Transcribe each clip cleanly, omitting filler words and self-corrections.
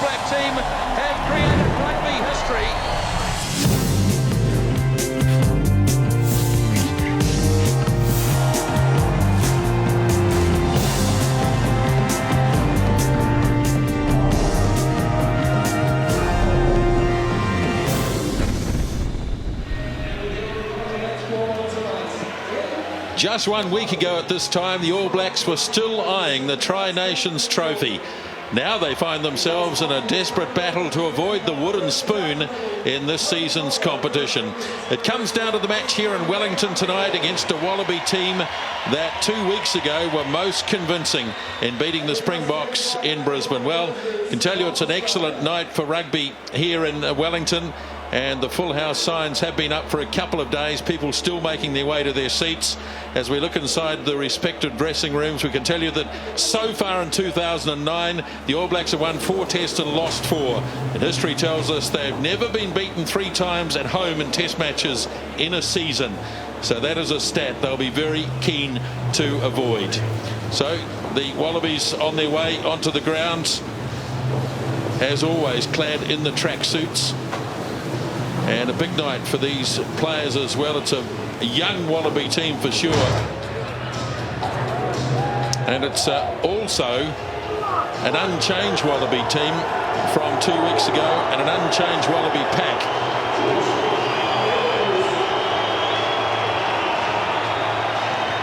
Black team have created rugby history. Just 1 week ago at this time, the All Blacks were still eyeing the Tri-Nations trophy. Now they find themselves in a desperate battle to avoid the wooden spoon in this season's competition. It comes down to the match here in Wellington tonight against a Wallaby team that 2 weeks ago were most convincing in beating the Springboks in Brisbane. Well, I can tell you it's an excellent night for rugby here in Wellington. And the full house signs have been up for a couple of days. People still making their way to their seats. As we look inside the respective dressing rooms, we can tell you that so far in 2009, the All Blacks have won 4 tests and lost 4. And history tells us they've never been beaten 3 times at home in test matches in a season. So that is a stat they'll be very keen to avoid. So the Wallabies on their way onto the ground, as always, clad in the tracksuits. And a big night for these players as well. It's a young Wallaby team for sure. And it's also an unchanged Wallaby team from 2 weeks ago and an unchanged Wallaby pack.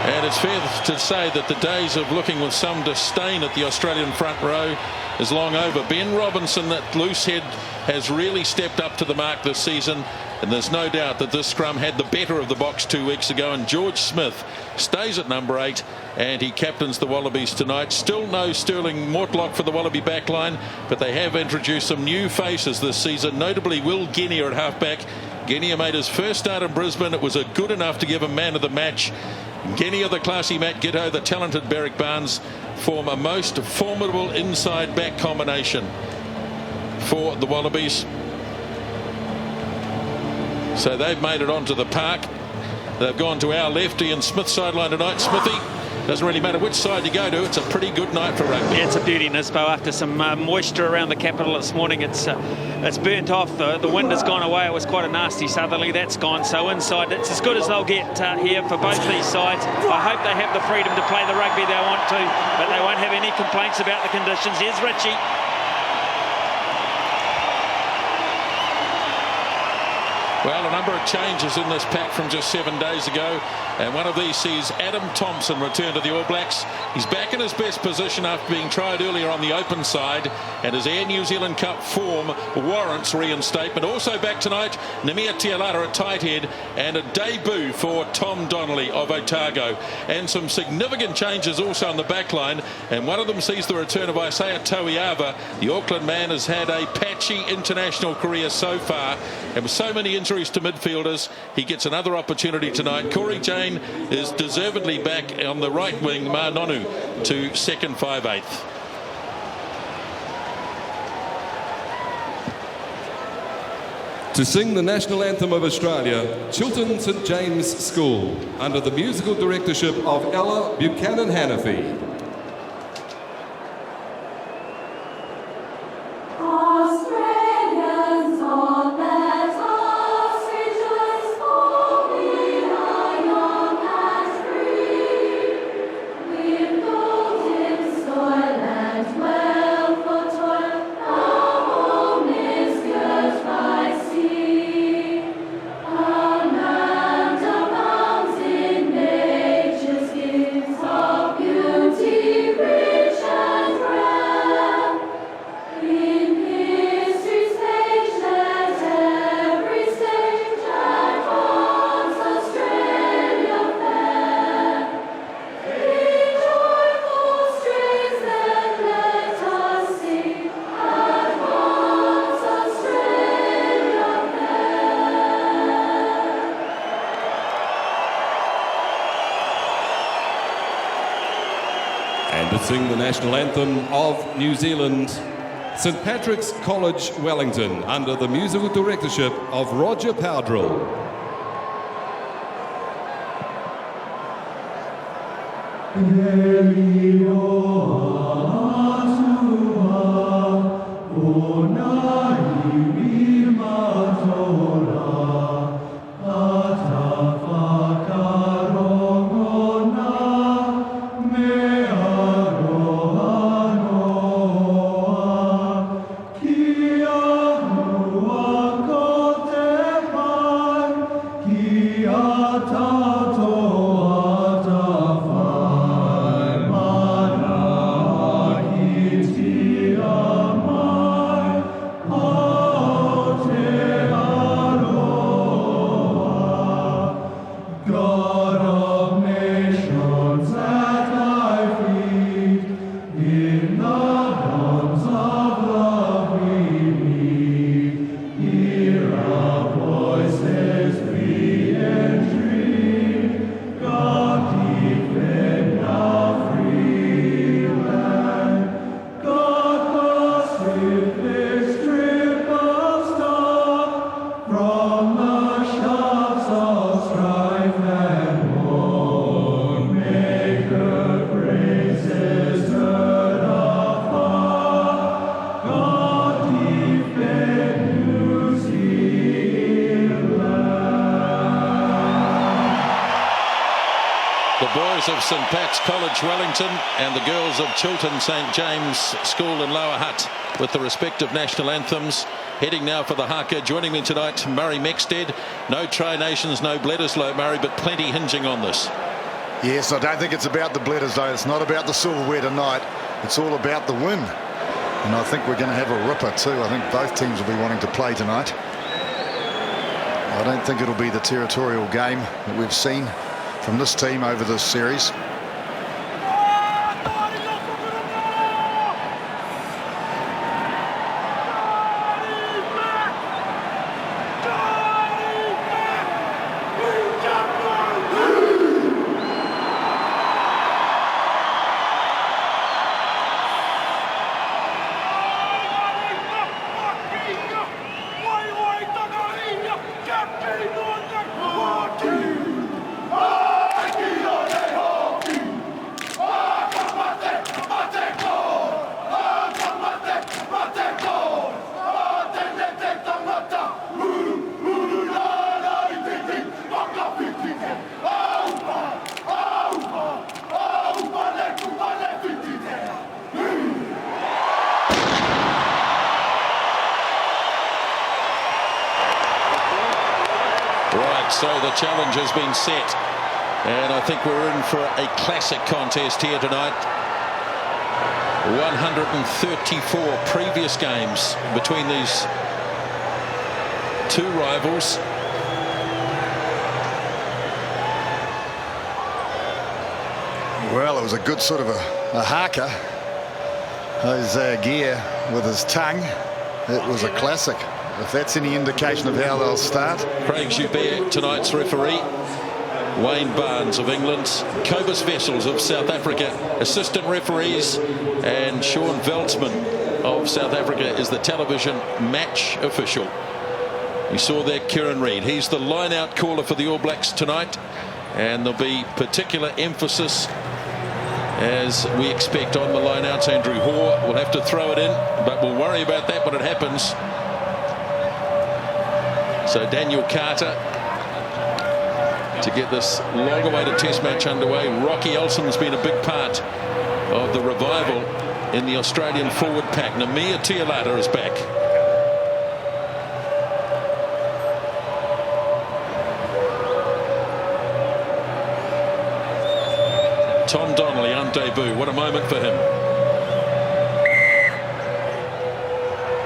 And it's fair to say that the days of looking with some disdain at the Australian front row is long over. Ben Robinson at loose head has really stepped up to the mark this season, and there's no doubt that this scrum had the better of the box 2 weeks ago, and George Smith stays at number 8 and he captains the Wallabies tonight. Still no Sterling Mortlock for the Wallaby backline, but they have introduced some new faces this season, notably Will Genia at halfback. Genia made his first start in Brisbane. It was a good enough to give him man of the match. Genia, the classy Matt Giteau, the talented Berrick Barnes form a most formidable inside back combination for the Wallabies. So they've made it onto the park. They've gone to our left. Ian Smith sideline tonight. Smithy, doesn't really matter which side you go to, it's a pretty good night for rugby. Yeah, it's a beauty, Nisbo. After some moisture around the capital this morning, it's burnt off. The wind has gone away. It was quite a nasty southerly. That's gone. So inside, it's as good as they'll get here for both these sides. I hope they have the freedom to play the rugby they want to, but they won't have any complaints about the conditions. Here's Richie. Well, a number of changes in this pack from just 7 days ago, and one of these sees Adam Thompson return to the All Blacks. He's back in his best position after being tried earlier on the open side, and his Air New Zealand Cup form warrants reinstatement. Also back tonight, Nemia Tialata at tight head, and a debut for Tom Donnelly of Otago. And some significant changes also on the back line, and one of them sees the return of Isaiah Toiava. The Auckland man has had a patchy international career so far, and with so many injuries to midfielders, he gets another opportunity tonight. Corey Jane is deservedly back on the right wing, Manonu to second 5/8. To sing the national anthem of Australia, Chiltern St James School, under the musical directorship of Ella Buchanan Hannafy. And to sing the national anthem of New Zealand, St Patrick's College, Wellington, under the musical directorship of Roger Powdrill. There you are, boys of St Pat's College Wellington and the girls of Chiltern St James School in Lower Hutt with the respective national anthems. Heading now for the haka. Joining me tonight, Murray Mexted. No Tri-Nations, no Bledisloe, Murray, but plenty hinging on this. Yes, I don't think it's about the Bledisloe. It's not about the silverware tonight. It's all about the win. And I think we're going to have a ripper too. I think both teams will be wanting to play tonight. I don't think it'll be the territorial game that we've seen from this team over this series. So the challenge has been set, and I think we're in for a classic contest here tonight. 134 previous games between these two rivals. Well, it was a good sort of a haka. Jose Aguirre with his tongue. It was a classic. If that's any indication of how they'll start. Craig Joubert, tonight's referee. Wayne Barnes of England. Cobus Vessels of South Africa, assistant referees. And Sean Veldsman of South Africa is the television match official. You saw there Kieran Reid. He's the line-out caller for the All Blacks tonight. And there'll be particular emphasis, as we expect, on the line-outs. Andrew Hoare will have to throw it in, but we'll worry about that when it happens. So Daniel Carter to get this long-awaited test match underway. Rocky Elson's been a big part of the revival in the Australian forward pack. Namia Tialata is back. Tom Donnelly on debut. What a moment for him.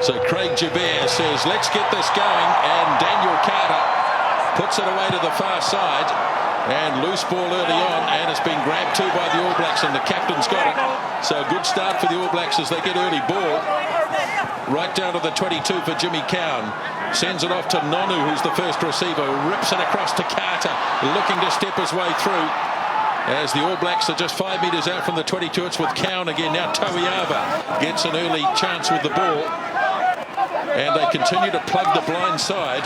So Craig Joubert says, let's get this going, and Daniel Carter puts it away to the far side, and loose ball early on, and it's been grabbed too by the All Blacks, and the captain's got it. So a good start for the All Blacks as they get early ball. Right down to the 22 for Jimmy Cowan. Sends it off to Nonu, who's the first receiver, rips it across to Carter, looking to step his way through. As the All Blacks are just 5 metres out from the 22, it's with Cowan again. Now Toiava gets an early chance with the ball. And they continue to plug the blind side.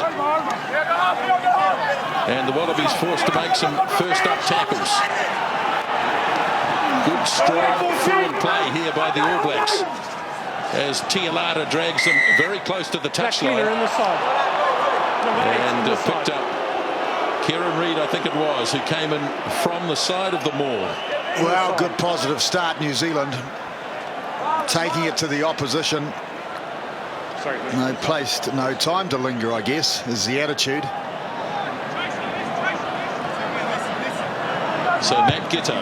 And the Wallabies forced to make some first-up tackles. Good, strong forward play here by the All Blacks, as Tialata drags them very close to the touchline. And picked up Kieran Reid, I think it was, who came in from the side of the maul. Well, good positive start, New Zealand. Taking it to the opposition. No place, no time to linger, I guess, is the attitude. So Matt Giteau.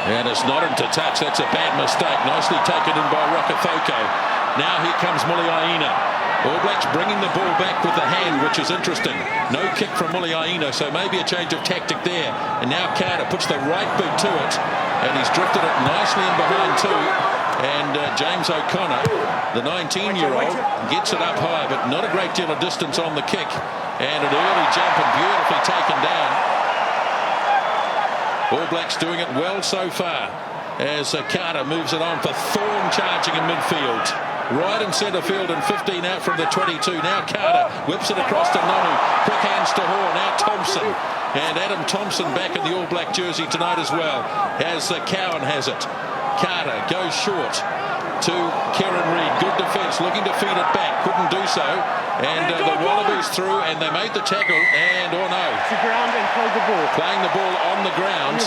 And it's not into touch. That's a bad mistake. Nicely taken in by Rokafoko. Now here comes Muliaina. All Blacks bringing the ball back with the hand, which is interesting. No kick from Muliaina, so maybe a change of tactic there. And now Carter puts the right boot to it, and he's drifted it nicely in behind too. And James O'Connor, the 19-year-old, gets it up high, but not a great deal of distance on the kick. And an early jump and beautifully taken down. All Blacks doing it well so far, as Carter moves it on for Thorne, charging in midfield. Right in centre field and 15 out from the 22. Now Carter whips it across to Nonu. Quick hands to Hoare. Now Thompson. And Adam Thompson back in the All Black jersey tonight as well, as Cowan has it. Carter goes short. to Kieran Reid. Good defence, looking to feed it back. Couldn't do so. And the Wallabies through, and they made the tackle. And, oh no. Playing the ball on the ground.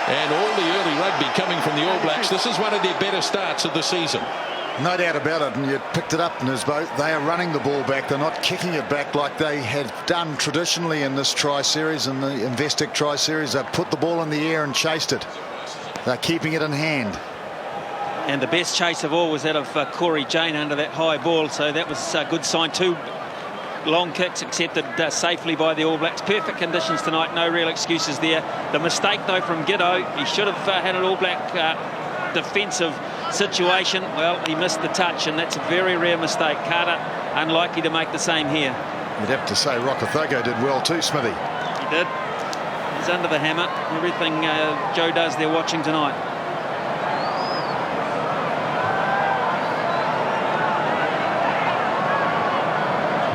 And all the early rugby coming from the All Blacks. This is one of their better starts of the season. No doubt about it, and you picked it up, Nisbo. They are running the ball back. They're not kicking it back like they have done traditionally in this tri-series and the Investec tri-series. They've put the ball in the air and chased it. They're keeping it in hand. And the best chase of all was that of Corey Jane under that high ball, so that was a good sign. 2 long kicks accepted safely by the All Blacks. Perfect conditions tonight, no real excuses there. The mistake though from Giddo, he should have had an All Black defensive situation. Well, he missed the touch, and that's a very rare mistake. Carter unlikely to make the same here. You'd have to say Rokothago did well too, Smithy. He did. He's under the hammer. Everything Joe does, they're watching tonight.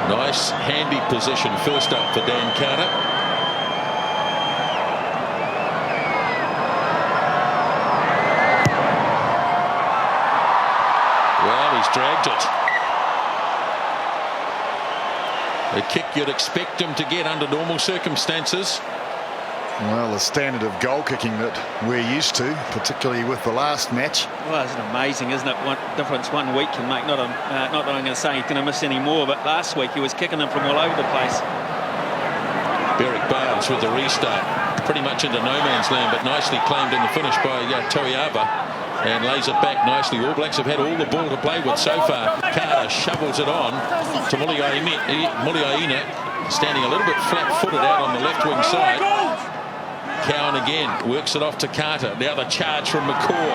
Nice, handy position first up for Dan Carter. Well, he's dragged it. A kick you'd expect him to get under normal circumstances. Well, the standard of goal kicking that we're used to, particularly with the last match. Well, it's amazing, isn't it? What difference 1 week can make. Not that I'm going to say he's going to miss any more, but last week he was kicking them from all over the place. Berwick Barnes with the restart, pretty much into no man's land, but nicely claimed in the finish by Toiava, and lays it back nicely. All Blacks have had all the ball to play with so far. Carter shovels it on to Muliaina, standing a little bit flat-footed out on the left wing side. Cowan again works it off to Carter. Now the charge from McCaw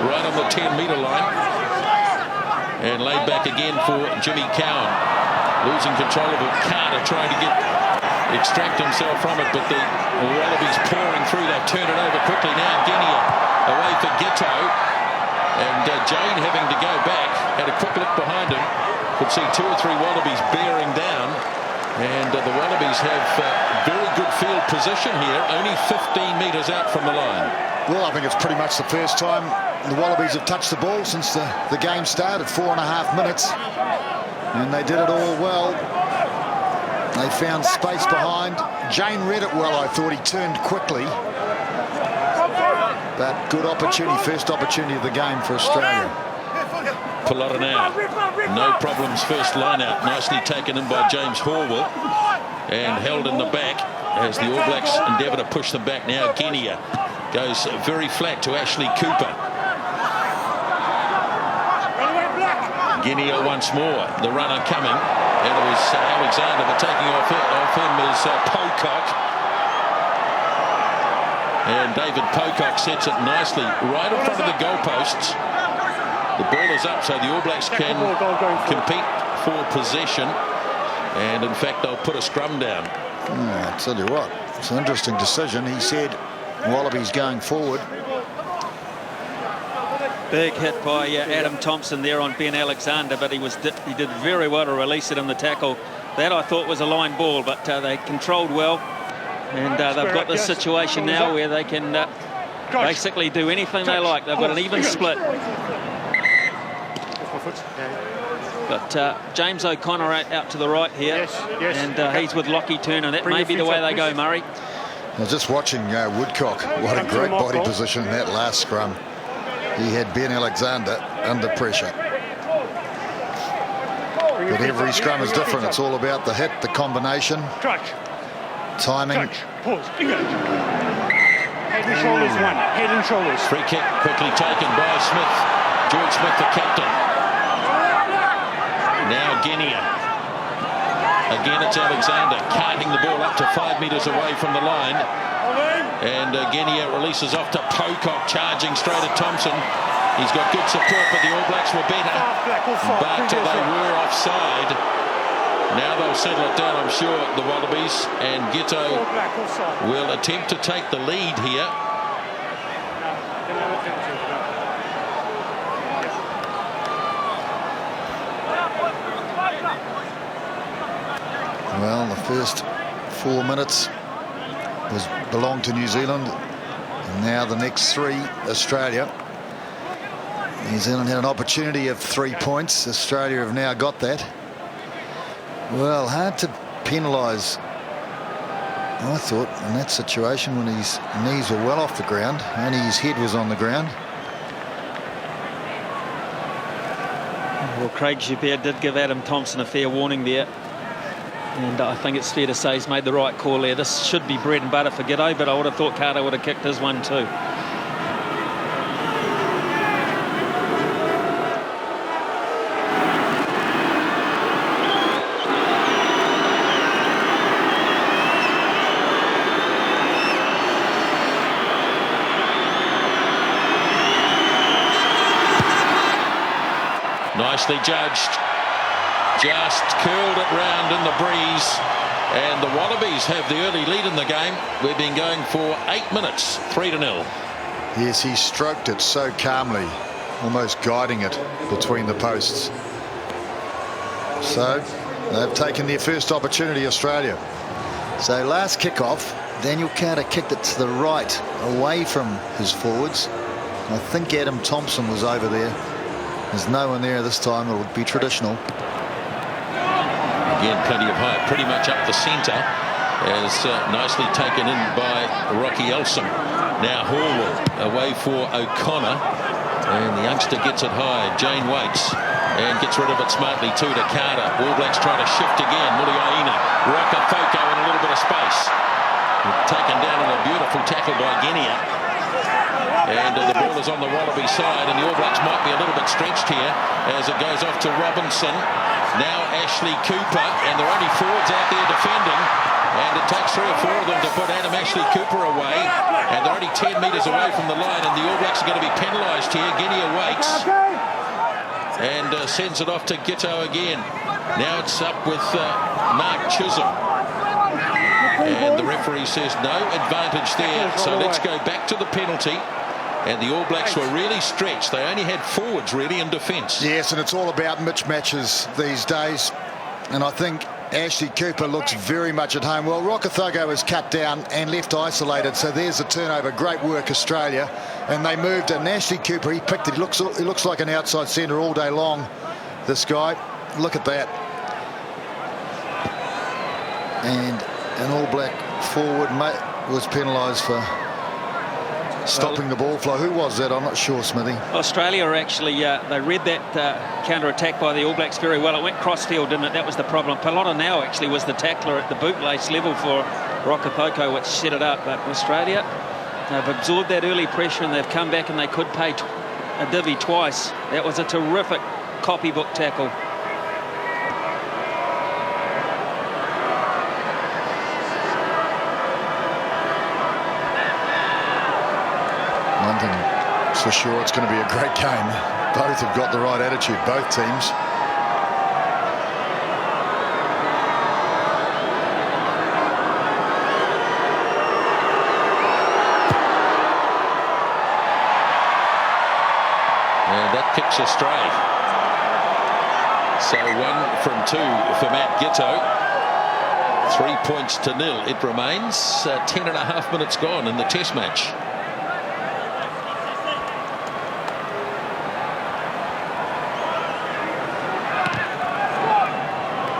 right on the 10-metre line, and laid back again for Jimmy Cowan, losing control of it. Carter trying to extract himself from it, but the Wallabies pouring through. They've turned it over quickly now. Guinea away for Ghetto, and Jane having to go back. Had a quick look behind him, could see 2 or 3 Wallabies bearing down. And the Wallabies have very good field position here, only 15 metres out from the line. Well, I think it's pretty much the first time the Wallabies have touched the ball since the game started, 4.5 minutes. And they did it all well. They found space behind. Jane read it well, I thought. He turned quickly. But good opportunity, first opportunity of the game for Australia. Pilota now, no problems, first line out, nicely taken in by James Horwell and held in the back as the All Blacks endeavour to push them back. Now Guinea goes very flat to Ashley Cooper. Guinea once more, the runner coming, and it was Alexander, but taking off him is Pocock. And David Pocock sets it nicely right in front of the goalposts. The ball is up, so the All Blacks can compete for possession, and in fact they'll put a scrum down. I'll tell you what, it's an interesting decision. He said Wallabies going forward. Big hit by Adam Thompson there on Ben Alexander, but he did very well to release it in the tackle. That I thought was a line ball, but they controlled well, and they've got this situation now where they can basically do anything they like. They've got an even split. But James O'Connor out to the right here, and he's with Lockie Turner. That may be the way they go, Murray. I was just watching Woodcock. What a great body position in that last scrum. He had Ben Alexander under pressure. But every scrum is different. It's all about the hit, the combination, timing. Pause. Head and shoulders, one. Head and shoulders. Free kick quickly taken by Smith. George Smith, the captain. Now Guinea. Again, it's Alexander carting the ball up to 5 metres away from the line. And Guinea releases off to Pocock, charging straight at Thompson. He's got good support, but the All Blacks were better. But they were offside. Now they'll settle it down, I'm sure, the Wallabies. And Ghetto will attempt to take the lead here. Well, the first 4 minutes belonged to New Zealand, and now the next 3 Australia. New Zealand had an opportunity of 3 points. Australia have now got that. Well, hard to penalise, I thought, in that situation when his knees were well off the ground. Only his head was on the ground. Well, Craig Joubert did give Adam Thompson a fair warning there. And I think it's fair to say he's made the right call there. This should be bread and butter for Giteau, but I would have thought Carter would have kicked his one too. Nicely judged. Just curled it round in the breeze. And the Wallabies have the early lead in the game. We've been going for 8 minutes, 3-0. Yes, he stroked it so calmly, almost guiding it between the posts. So they've taken their first opportunity, Australia. So last kick-off, Daniel Carter kicked it to the right, away from his forwards. I think Adam Thompson was over there. There's no one there this time. It would be traditional. Again, plenty of height, pretty much up the centre, as nicely taken in by Rocky Elsom. Now Horwell away for O'Connor, and the youngster gets it high. Jane waits and gets rid of it smartly too to Carter. All Blacks try to shift again. Muliaina, Rokafoko in a little bit of space. Taken down in a beautiful tackle by Genia. And the ball is on the Wallaby side, and the All Blacks might be a little bit stretched here as it goes off to Robinson. Now Ashley Cooper, and there are only forwards out there defending, and it takes 3 or 4 of them to put Adam Ashley Cooper away, and they're only 10 metres away from the line, and the All Blacks are going to be penalised here. Genia waits and sends it off to Giteau again. Now it's up with Mark Chisholm, and the referee says no advantage there, so let's go back to the penalty. And the All Blacks were really stretched. They only had forwards really in defence. Yes, and it's all about mismatches these days. And I think Ashley Cooper looks very much at home. Well, Rokafoko is cut down and left isolated, so there's the turnover. Great work, Australia. And they moved, and Ashley Cooper, he picked it. He looks like an outside centre all day long, this guy. Look at that. And an All Black forward was penalised for stopping the ball flow. Who was that? I'm not sure, Smithy. Australia are actually, they read that counter-attack by the All Blacks very well. It went crossfield, didn't it? That was the problem. Palota now actually was the tackler at the bootlace level for Rokafoko, which set it up. But Australia have absorbed that early pressure, and they've come back, and they could pay a divvy twice. That was a terrific copybook tackle. One thing for sure, it's going to be a great game. Both have got the right attitude, both teams. And that kicks astray. So 1 from 2 for Matt Giteau. 3 points to 0. It remains 10.5 minutes gone in the Test match.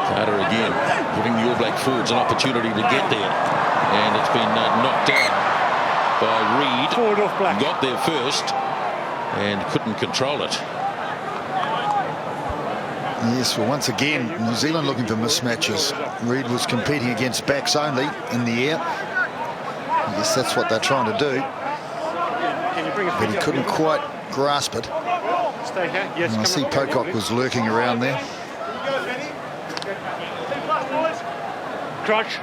Carter again, giving the All Black forwards an opportunity to get there, and it's been knocked down by Reid. Forward off Black. Got there first and couldn't control it. Yes, well, once again, New Zealand looking for mismatches. Reid was competing against backs only in the air. I guess that's what they're trying to do, but he couldn't quite grasp it. Stay here. Yes, And I see Pocock was lurking around there. Crouch,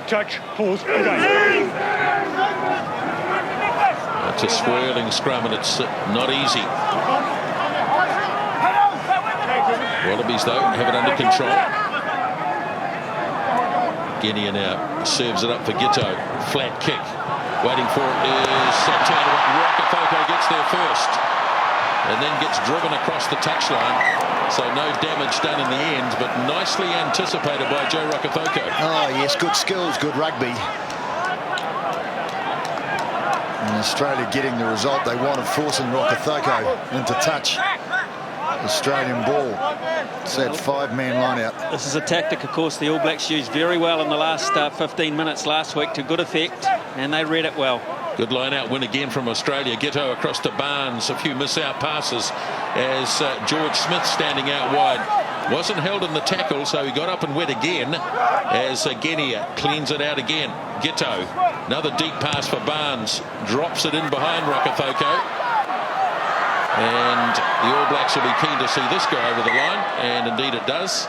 touch, pause, and go. It's a swirling scrum, and it's not easy. Wallabies, though, have it under control. Genia now serves it up for Giteau. Flat kick. Waiting for it is turned. Rokafoko gets there first, and then gets driven across the touchline. So no damage done in the end, but nicely anticipated by Joe Rokafoko. Oh, yes, good skills, good rugby. And Australia getting the result they wanted, forcing Rokithoko into touch. Australian ball. It's that 5-man line out. This is a tactic, of course, the All Blacks used very well in the last 15 minutes last week to good effect, and they read it well. Good line-out win again from Australia. Ghetto across to Barnes. A few miss-out passes as George Smith standing out wide. Wasn't held in the tackle, so he got up and went again as Genia cleans it out again. Ghetto, another deep pass for Barnes. Drops it in behind Rokithoko. And the All Blacks will be keen to see this go over the line, and indeed it does.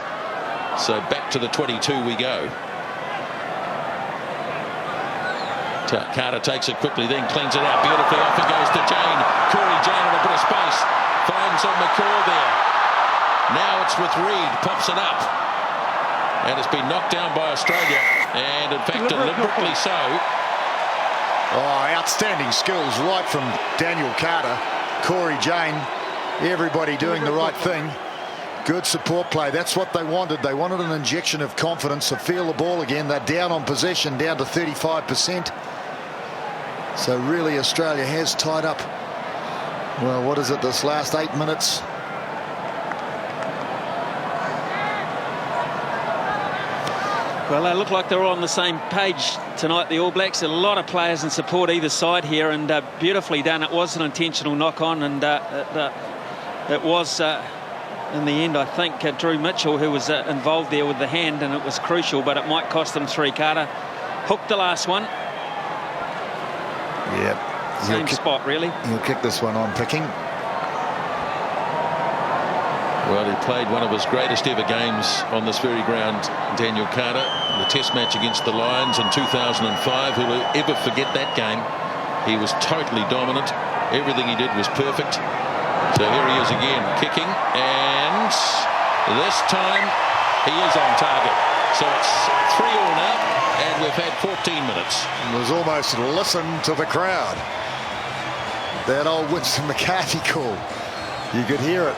So back to the 22 we go. Carter takes it quickly, then cleans it out beautifully. Off it goes to Jane. Corey Jane in a bit of space. Finds on McCaw there. Now it's with Reid. Pops it up. And it's been knocked down by Australia. And in fact, deliberately so. Oh, outstanding skills right from Daniel Carter. Corey Jane, everybody doing the right thing. Good support play. That's what they wanted. They wanted an injection of confidence to feel the ball again. They're down on possession, down to 35%. So really Australia has tied up. Well, what is it, this last 8 minutes? Well, they look like they're all on the same page tonight, the All Blacks. A lot of players in support either side here, and beautifully done. It was an intentional knock-on, and it was, in the end, I think, Drew Mitchell who was involved there with the hand, and it was crucial, but it might cost them 3. Carter hooked the last one. Yep. Same spot, really. He'll kick this one on picking. Well, he played one of his greatest ever games on this very ground, Daniel Carter. The Test match against the Lions in 2005. Who'll ever forget that game? He was totally dominant. Everything he did was perfect. So here he is again, kicking. And this time he is on target. So it's 3-all now, and we've had 14 minutes. It was almost a listen to the crowd. That old Winston McCarthy call. You could hear it.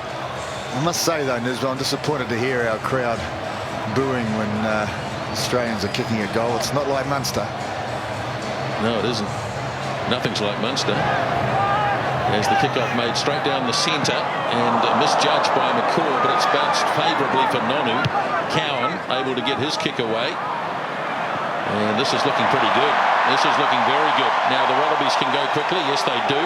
I must say, though, Nisbet, I'm disappointed to hear our crowd booing when Australians are kicking a goal. It's not like Munster. No, it isn't. Nothing's like Munster. As the kick-off made straight down the centre and misjudged by McCaw, but it's bounced favourably for Nonu. Cowan able to get his kick away. And this is looking pretty good. This is looking very good. Now the Wallabies can go quickly. Yes, they do.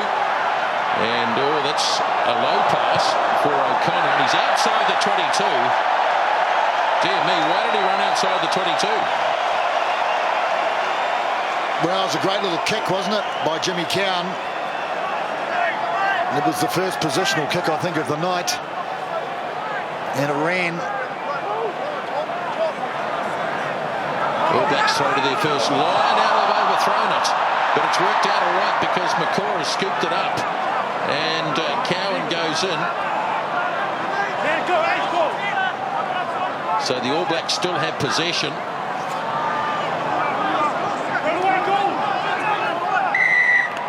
And oh, that's a low pass for O'Connor. He's outside the 22. Dear me, why did he run outside the 22? Well, it was a great little kick, wasn't it, by Jimmy Cowan. It was the first positional kick, I think, of the night. And it ran. All Blacks throw to their first line. Now they've overthrown it. But it's worked out all right because McCaw has scooped it up. And Cowan goes in. So the All Blacks still have possession.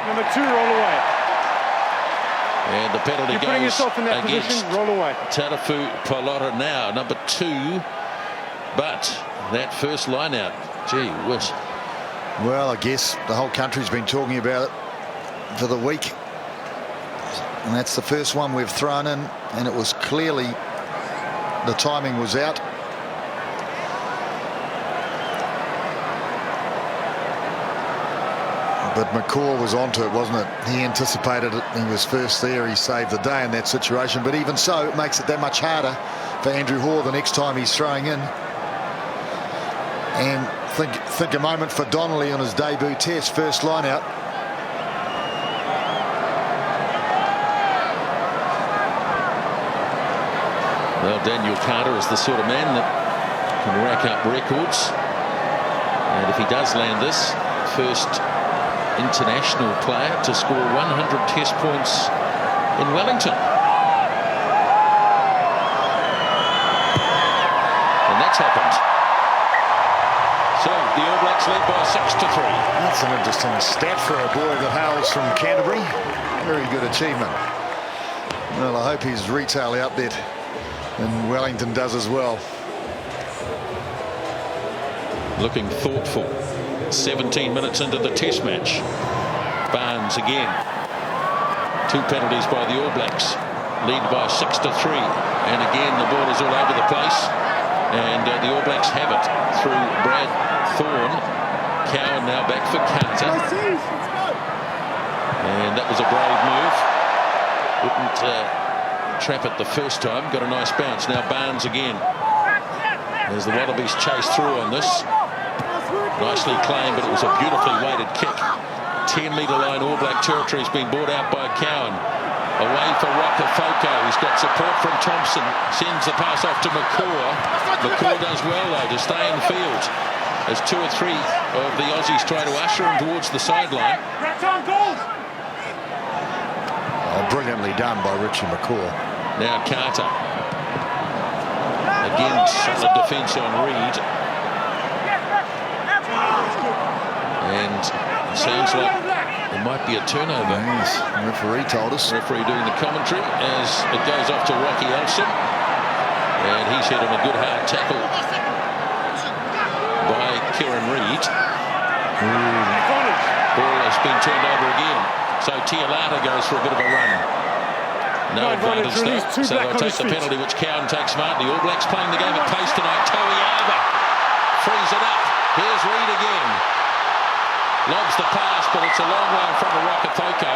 Number 2, roll away. And the penalty You're putting goes yourself in that against position, roll away. Tarafu Polota now, number 2. But that first line out, gee whiz. Well, I guess the whole country's been talking about it for the week. And that's the first one we've thrown in, and it was clearly the timing was out. But McCaw was onto it, wasn't it? He anticipated it. He was first there. He saved the day in that situation. But even so, it makes it that much harder for Andrew Hoare the next time he's throwing in. And think a moment for Donnelly on his debut test, first line out. Well, Daniel Carter is the sort of man that can rack up records. And if he does land this, first international player to score 100 test points in Wellington. And that's happened. So the All Blacks lead by 6-3. That's an interesting stat for a boy that hails from Canterbury. Very good achievement. Well, I hope his retail outlet in Wellington does as well. Looking thoughtful. 17 minutes into the test match. Barnes again. 2 penalties by the All Blacks. Lead by 6-3. And again, the ball is all over the place. And the All Blacks have it through Brad Thorne. Cowan now back for Carter. And that was a brave move. Wouldn't trap it the first time. Got a nice bounce. Now Barnes again. As the Wallabies chase through on this. Nicely claimed, but it was a beautifully weighted kick. 10-metre line All Black territory has been brought out by Cowan. Away for Wakafoko. He's got support from Thompson. Sends the pass off to McCaw. McCaw does well, though, to stay in field. As 2 or 3 of the Aussies try to usher him towards the sideline. Oh, brilliantly done by Richie McCaw. Now Carter. Again, solid defence on Reid. And it sounds like there might be a turnover. Yes, the referee told us. Referee doing the commentary as it goes off to Rocky Elson. And he's hit on a good hard tackle by Kieran Reid. Ball has been turned over again. So Tialata goes for a bit of a run. No advantage though. So they'll take the penalty, which Cowan takes smartly. All Blacks playing the game at pace tonight. Toiava frees it up. Here's Reid again. Lobs the pass, but it's a long way in front of Wakafoko.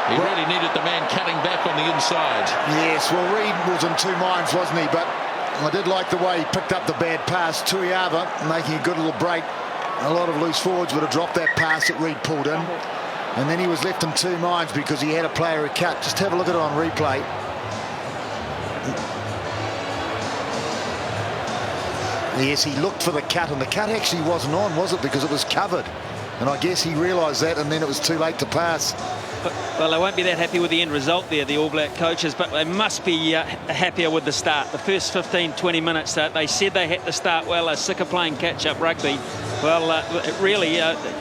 He really needed the man cutting back on the inside. Yes, well, Reid was in 2 minds, wasn't he? But I did like the way he picked up the bad pass. Tuiava making a good little break. A lot of loose forwards would have dropped that pass that Reid pulled in. And then he was left in 2 minds because he had a player who cut. Just have a look at it on replay. Yes, he looked for the cut, and the cut actually wasn't on, was it? Because it was covered. And I guess he realised that, and then it was too late to pass. Well, they won't be that happy with the end result there, the All Black coaches, but they must be happier with the start. The first 15-20 minutes, they said they had to start well. They're sick of playing catch-up rugby. Well, really,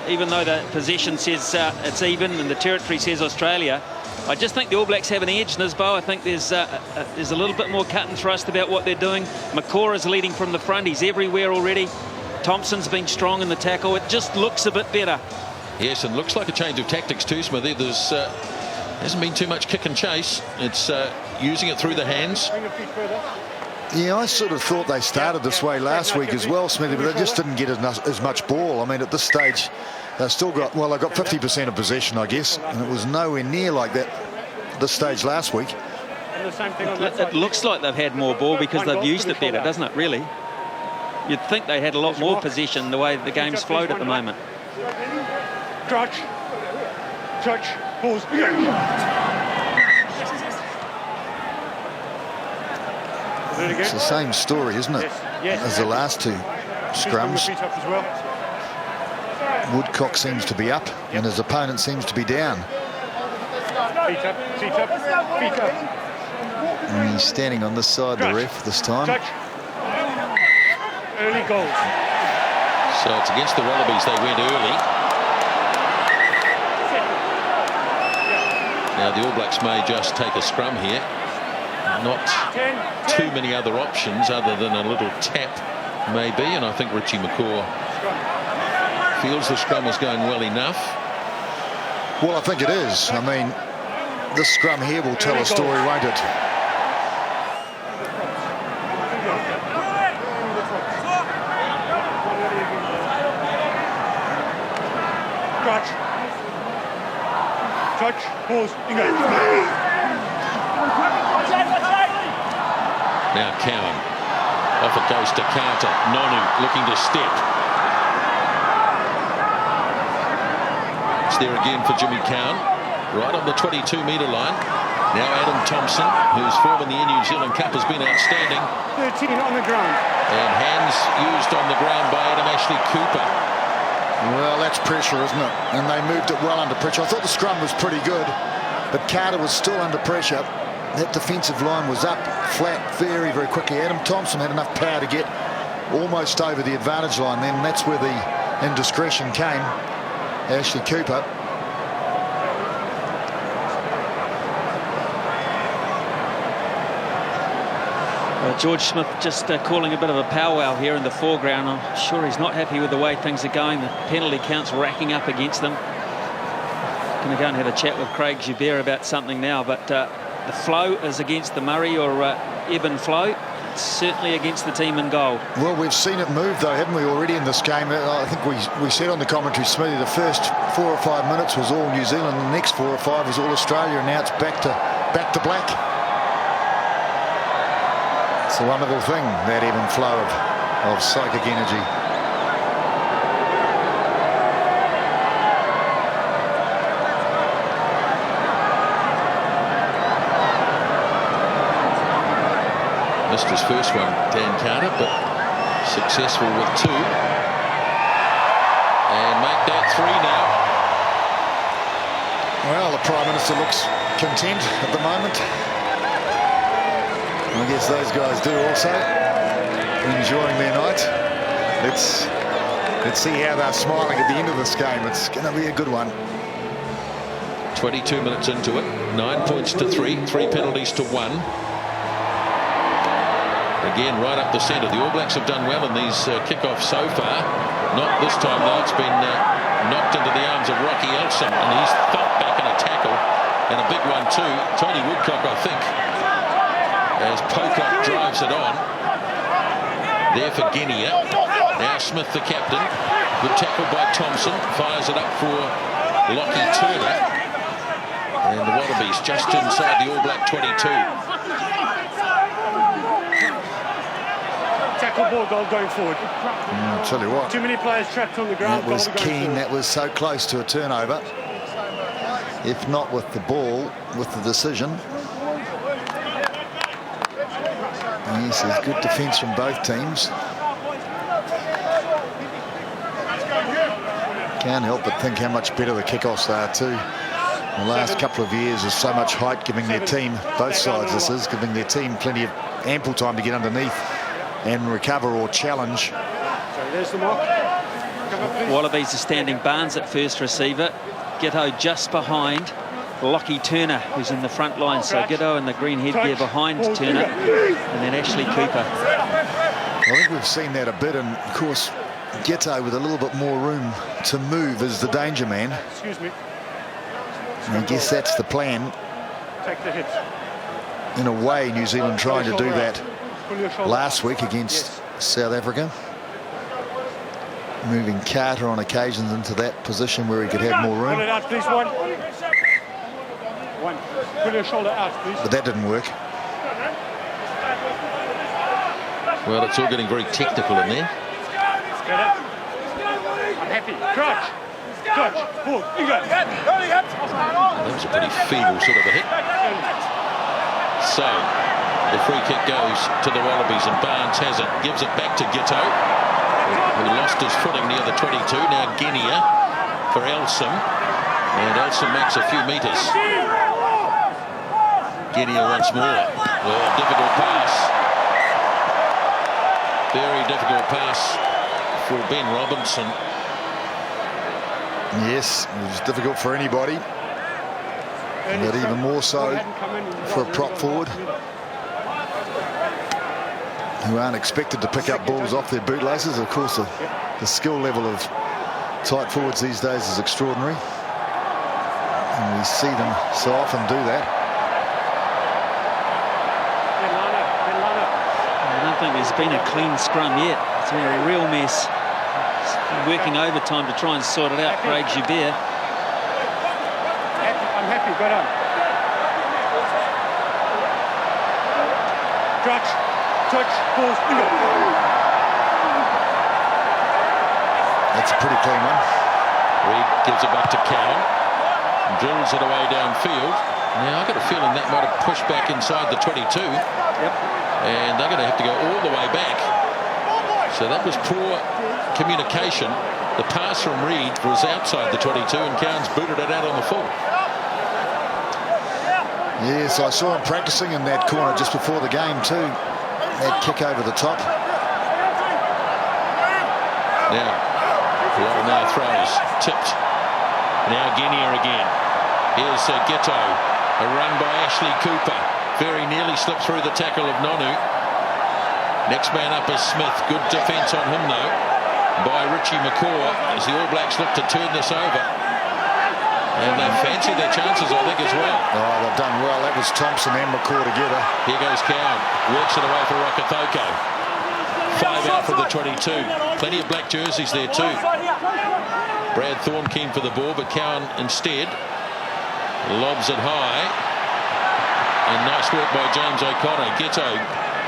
even though the possession says it's even and the territory says Australia, I just think the All Blacks have an edge, Nisbo. I think there's a little bit more cut and thrust about what they're doing. McCaw is leading from the front. He's everywhere already. Thompson's been strong in the tackle. It just looks a bit better. Yes, and looks like a change of tactics too, Smithy. There's hasn't been too much kick and chase. It's using it through the hands. Yeah, I sort of thought they started this way last week as well, Smithy, but they just didn't get as much ball. I mean, at this stage, they've still got, well, they got 50% of possession, I guess, and it was nowhere near like that at this stage last week. It looks like they've had more ball because they've used it better, doesn't it, really? You'd think they had a lot more possession the way the game's flowed at the moment. Touch, pause. It's the same story, isn't it, as the last 2 scrums. Woodcock seems to be up and his opponent seems to be down. Feet up, feet up, feet up. And he's standing on this side, the ref, this time. Touch. Early goals. So it's against the Wallabies. They went early. Now the All Blacks may just take a scrum here. Not too many other options other than a little tap, maybe. And I think Richie McCaw feels the scrum is going well enough. Well, I think it is. I mean, this scrum here will tell a story, won't it? Touch, pause, engage. Now Cowan. Off it goes to Carter. Nonu looking to step. It's there again for Jimmy Cowan. Right on the 22-metre line. Now Adam Thompson, whose form in the New Zealand Cup has been outstanding. 13 on the ground. And hands used on the ground by Adam Ashley Cooper. Well, that's pressure, isn't it? And they moved it well under pressure. I thought the scrum was pretty good, but Carter was still under pressure. That defensive line was up flat very, very quickly. Adam Thompson had enough power to get almost over the advantage line then, and that's where the indiscretion came. Ashley Cooper. George Smith just calling a bit of a powwow here in the foreground. I'm sure he's not happy with the way things are going. The penalty counts racking up against them. Going to go and have a chat with Craig Joubert about something now, but the flow is against the Murray or ebb and flow. It's certainly against the team in goal. Well, we've seen it move, though, haven't we, already in this game? I think we said on the commentary, Smithy, the first 4 or 5 minutes was all New Zealand, the next 4 or 5 was all Australia, and now it's back to black. It's a wonderful thing, that ebb and flow of psychic energy. Missed his first one, Dan Carter, but successful with 2. And make that 3 now. Well, the Prime Minister looks content at the moment. I guess those guys do also. Enjoying their night. Let's see how they're smiling at the end of this game. It's going to be a good one. 22 minutes into it. 9 points to 3. 3 penalties to 1. Again, right up the centre. The All Blacks have done well in these kickoffs so far. Not this time, though. It's been knocked into the arms of Rocky Elsom, and he's thumped back in a tackle. And a big one, too. Tony Woodcock, I think, as Pocock drives it on. There for Guinea. Now Smith, the captain. Good tackle by Thompson. Fires it up for Lockie Turner. And the Wallabies just inside the All Black 22. Tackle ball, goal going forward. I'll tell you what. Too many players trapped on the ground. That was goal going keen. forward. That was so close to a turnover. If not with the ball, with the decision. Yes, there's good defence from both teams. Can't help but think how much better the kickoffs are too. The last couple of years, there's so much height giving their team, both sides this is, giving their team plenty of ample time to get underneath and recover or challenge. So there's the mark. Come up, please. Wallabies are standing Barnes at first receiver. Ghetto just behind Lockie Turner, who's in the front line. So Ghetto in the green headgear behind Turner, and then Ashley Cooper. I think we've seen that a bit, and of course Ghetto with a little bit more room to move is the danger man. Excuse me. And I guess that's the plan. Take the hit. In a way, New Zealand trying to do that Pull your shoulder last out. week against Yes. South Africa. Moving Carter on occasions into that position where he could have more Pull it room. out, please. One. Pull your shoulder out, please. But that didn't work. Well, it's all getting very technical in there. Get up. I'm happy. Crouch. Touch. Pull. You go. That was a pretty feeble sort of a hit. So the free kick goes to the Wallabies, and Barnes has it. Gives it back to Ghetto, who lost his footing near the 22. Now Guinea for Elsom, and Elsom makes a few metres. Guinea once more. Oh, difficult pass. Very difficult pass for Ben Robinson. Yes, it was difficult for anybody, but even more so for a prop forward who aren't expected to pick up balls off their bootlaces. Of course, the skill level of tight forwards these days is extraordinary, and we see them so often do that. I don't think there's been a clean scrum yet. It's been a real mess. Working overtime to try and sort it out. Craig Joubert. I'm happy. Go down. Crouch. Touch. Pause. You go. That's a pretty clean one. Reid gives it back to Cowan, drills it away downfield. Now I've got a feeling that might have pushed back inside the 22. Yep. And they're going to have to go all the way back. So that was poor communication. The pass from Reid was outside the 22, and Cowan's booted it out on the full. Yes, I saw him practicing in that corner just before the game too. That kick over the top. Now, now throws, tipped. Now Guinea again. Here's Ghetto, a run by Ashley Cooper. Very nearly slipped through the tackle of Nonu. Next man up is Smith. Good defence on him though by Richie McCaw as the All Blacks look to turn this over. And they fancy their chances, I think, as well. Oh, they've done well. That was Thompson and McCaw together. Here goes Cowan. Works it away for Rokothoko. 5 out for the 22. Plenty of black jerseys there too. Brad Thorne keen for the ball, but Cowan instead lobs it high. And nice work by James O'Connor. Ghetto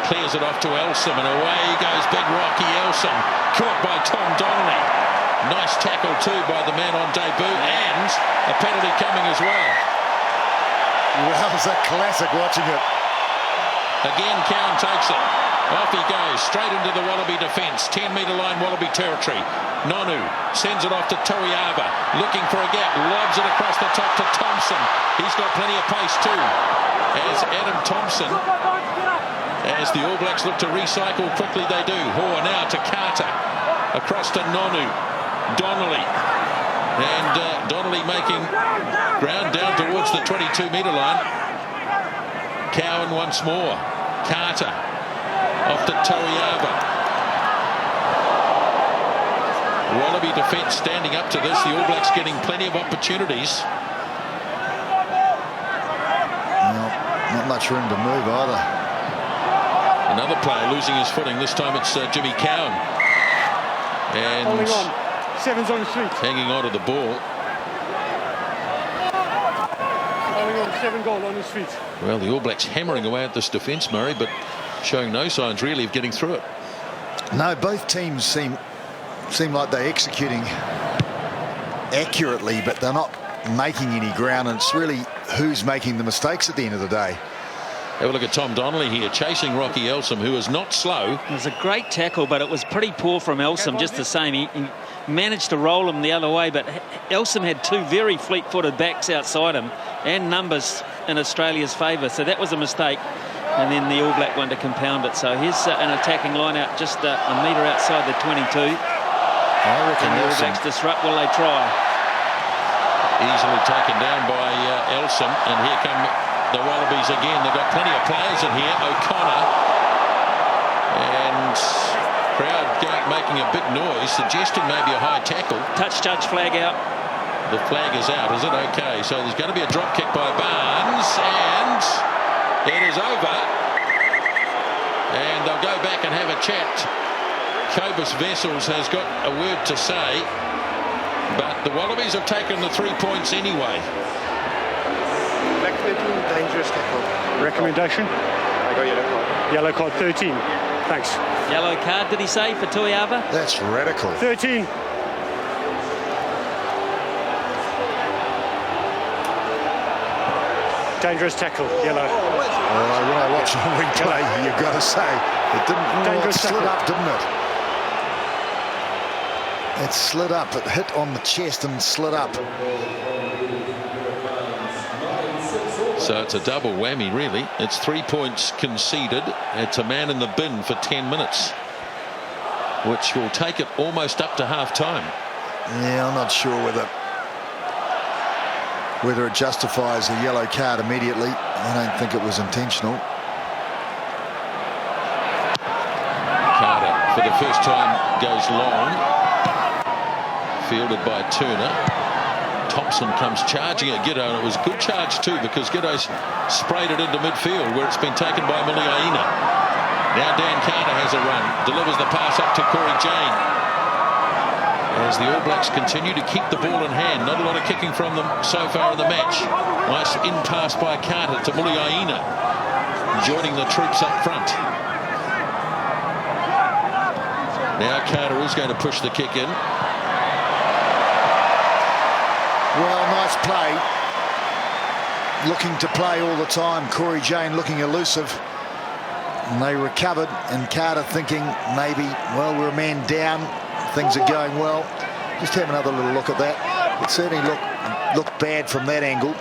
clears it off to Elsom, and away goes big Rocky Elsom. Caught by Tom Donnelly. Nice tackle too by the man on debut, and a penalty coming as well. Well, that was a classic watching it. Again, Cowan takes it. Off he goes, straight into the Wallaby defence. 10-metre line Wallaby territory. Nonu sends it off to Toiava, looking for a gap, lobs it across the top to Thompson. He's got plenty of pace too. As Adam Thompson, as the All Blacks look to recycle quickly, they do. Hoare now to Carter, across to Nonu. Donnelly, and Donnelly making ground down towards the 22-metre line. Cowan once more. Carter off to Toiava. Wallaby defence standing up to this. The All Blacks getting plenty of opportunities. Not much room to move either. Another player losing his footing. This time it's Jimmy Cowan. And Holding on. 7's on the street. hanging on to the ball. Holding on. 7 goal on his feet. Well, the All Blacks hammering away at this defence, Murray, but showing no signs really of getting through it. No, both teams seem like they're executing accurately, but they're not making any ground, and it's really who's making the mistakes at the end of the day. Have a look at Tom Donnelly here, chasing Rocky Elsom, who is not slow. It was a great tackle, but it was pretty poor from Elsom, just the same. He managed to roll him the other way, but Elsom had 2 very fleet-footed backs outside him and numbers in Australia's favour, so that was a mistake. And then the All Black one to compound it. So here's an attacking line out just a metre outside the 22. I reckon the All Blacks disrupt. Will they try? Easily taken down by Elsom, and here come the Wallabies again. They've got plenty of players in here. O'Connor, and crowd making a big noise, suggesting maybe a high tackle. Touch flag out. The flag is out, is it? Okay, so there's going to be a drop kick by Barnes, and it is over. And they'll go back and have a chat. Cobus Vessels has got a word to say, but the Wallabies have taken the 3 points anyway. Black 13, dangerous tackle. Recommendation? I got yellow card. Yellow card 13. Thanks. Yellow card, did he say, for Toiava? That's radical. 13. Dangerous tackle, yellow. When I watch the replay, you've got to say, it didn't. It slid up, didn't it? It slid up. It hit on the chest and slid up. So it's a double whammy, really. It's 3 points conceded. It's a man in the bin for 10 minutes, which will take it almost up to half-time. Yeah, I'm not sure whether it justifies a yellow card immediately. I don't think it was intentional. Carter, for the first time, goes long. Fielded by Turner. Thompson comes charging at Giddo, and it was a good charge too, because Giddo's sprayed it into midfield where it's been taken by Muliaina. Now Dan Carter has a run, delivers the pass up to Corey Jane. As the All Blacks continue to keep the ball in hand, not a lot of kicking from them so far in the match. Nice in pass by Carter to Muliaina, joining the troops up front. Now Carter is going to push the kick in. Well, nice play. Looking to play all the time. Corey Jane looking elusive. And they recovered, and Carter thinking maybe, well, we're a man down. Things are going well. Just have another little look at that. It certainly looked bad from that angle.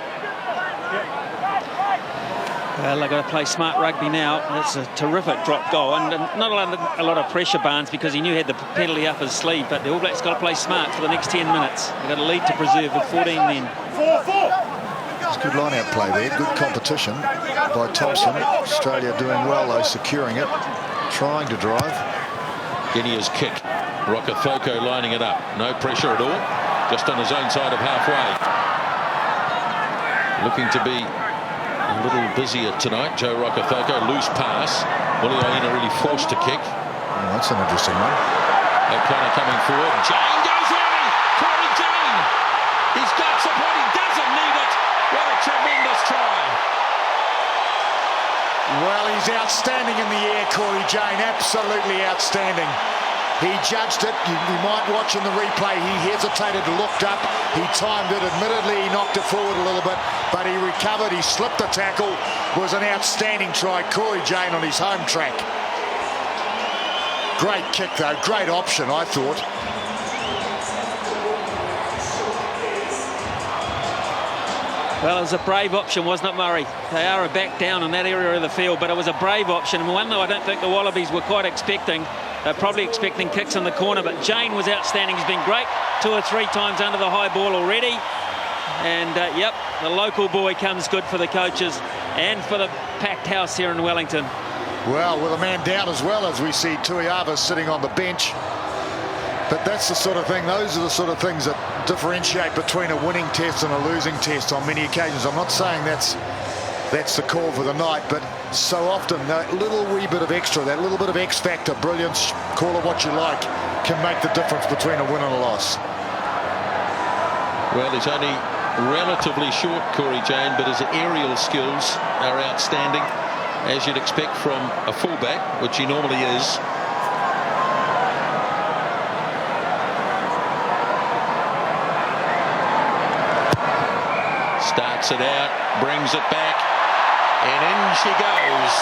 Well, they've got to play smart rugby now. That's a terrific drop goal, and not a lot of pressure, Barnes, because he knew he had the penalty up his sleeve, but the All Blacks got to play smart for the next 10 minutes. They've got a lead to preserve with 14 men. It's good line-out play there. Good competition by Thompson. Australia doing well, though, securing it, trying to drive. Guinea's kick. Rokothoko lining it up. No pressure at all. Just on his own side of halfway. looking to be a little busier tonight. Joe Rokocoko, loose pass. Willie Aina really forced to kick. Oh, that's an interesting one. O'Connor coming forward. Jane goes in. Corey Jane. He's got support. He doesn't need it. What a tremendous try. Well, he's outstanding in the air, Corey Jane. Absolutely outstanding. He judged it. You might watch in the replay. He hesitated, looked up. He timed it. Admittedly, he knocked it forward a little bit, but he recovered. He slipped the tackle. It was an outstanding try. Corey Jane on his home track. Great kick, though. Great option, I thought. Well, it was a brave option, wasn't it, Murray? They are a back down in that area of the field, but it was a brave option. And one, though, I don't think the Wallabies were quite expecting. They're probably expecting kicks in the corner, but Jane was outstanding. He's been great 2 or 3 times under the high ball already. And, yep, the local boy comes good for the coaches and for the packed house here in Wellington. Well, with a man down as well, as we see Tuiava sitting on the bench. But that's the sort of thing, those are the sort of things that differentiate between a winning test and a losing test on many occasions. I'm not saying that's the call for the night, but so often that little wee bit of extra, that little bit of X factor, brilliance, call it what you like, can make the difference between a win and a loss. Well, he's only relatively short, Corey Jane, but his aerial skills are outstanding, as you'd expect from a fullback, which he normally is. Starts it out, brings it back, and in she goes.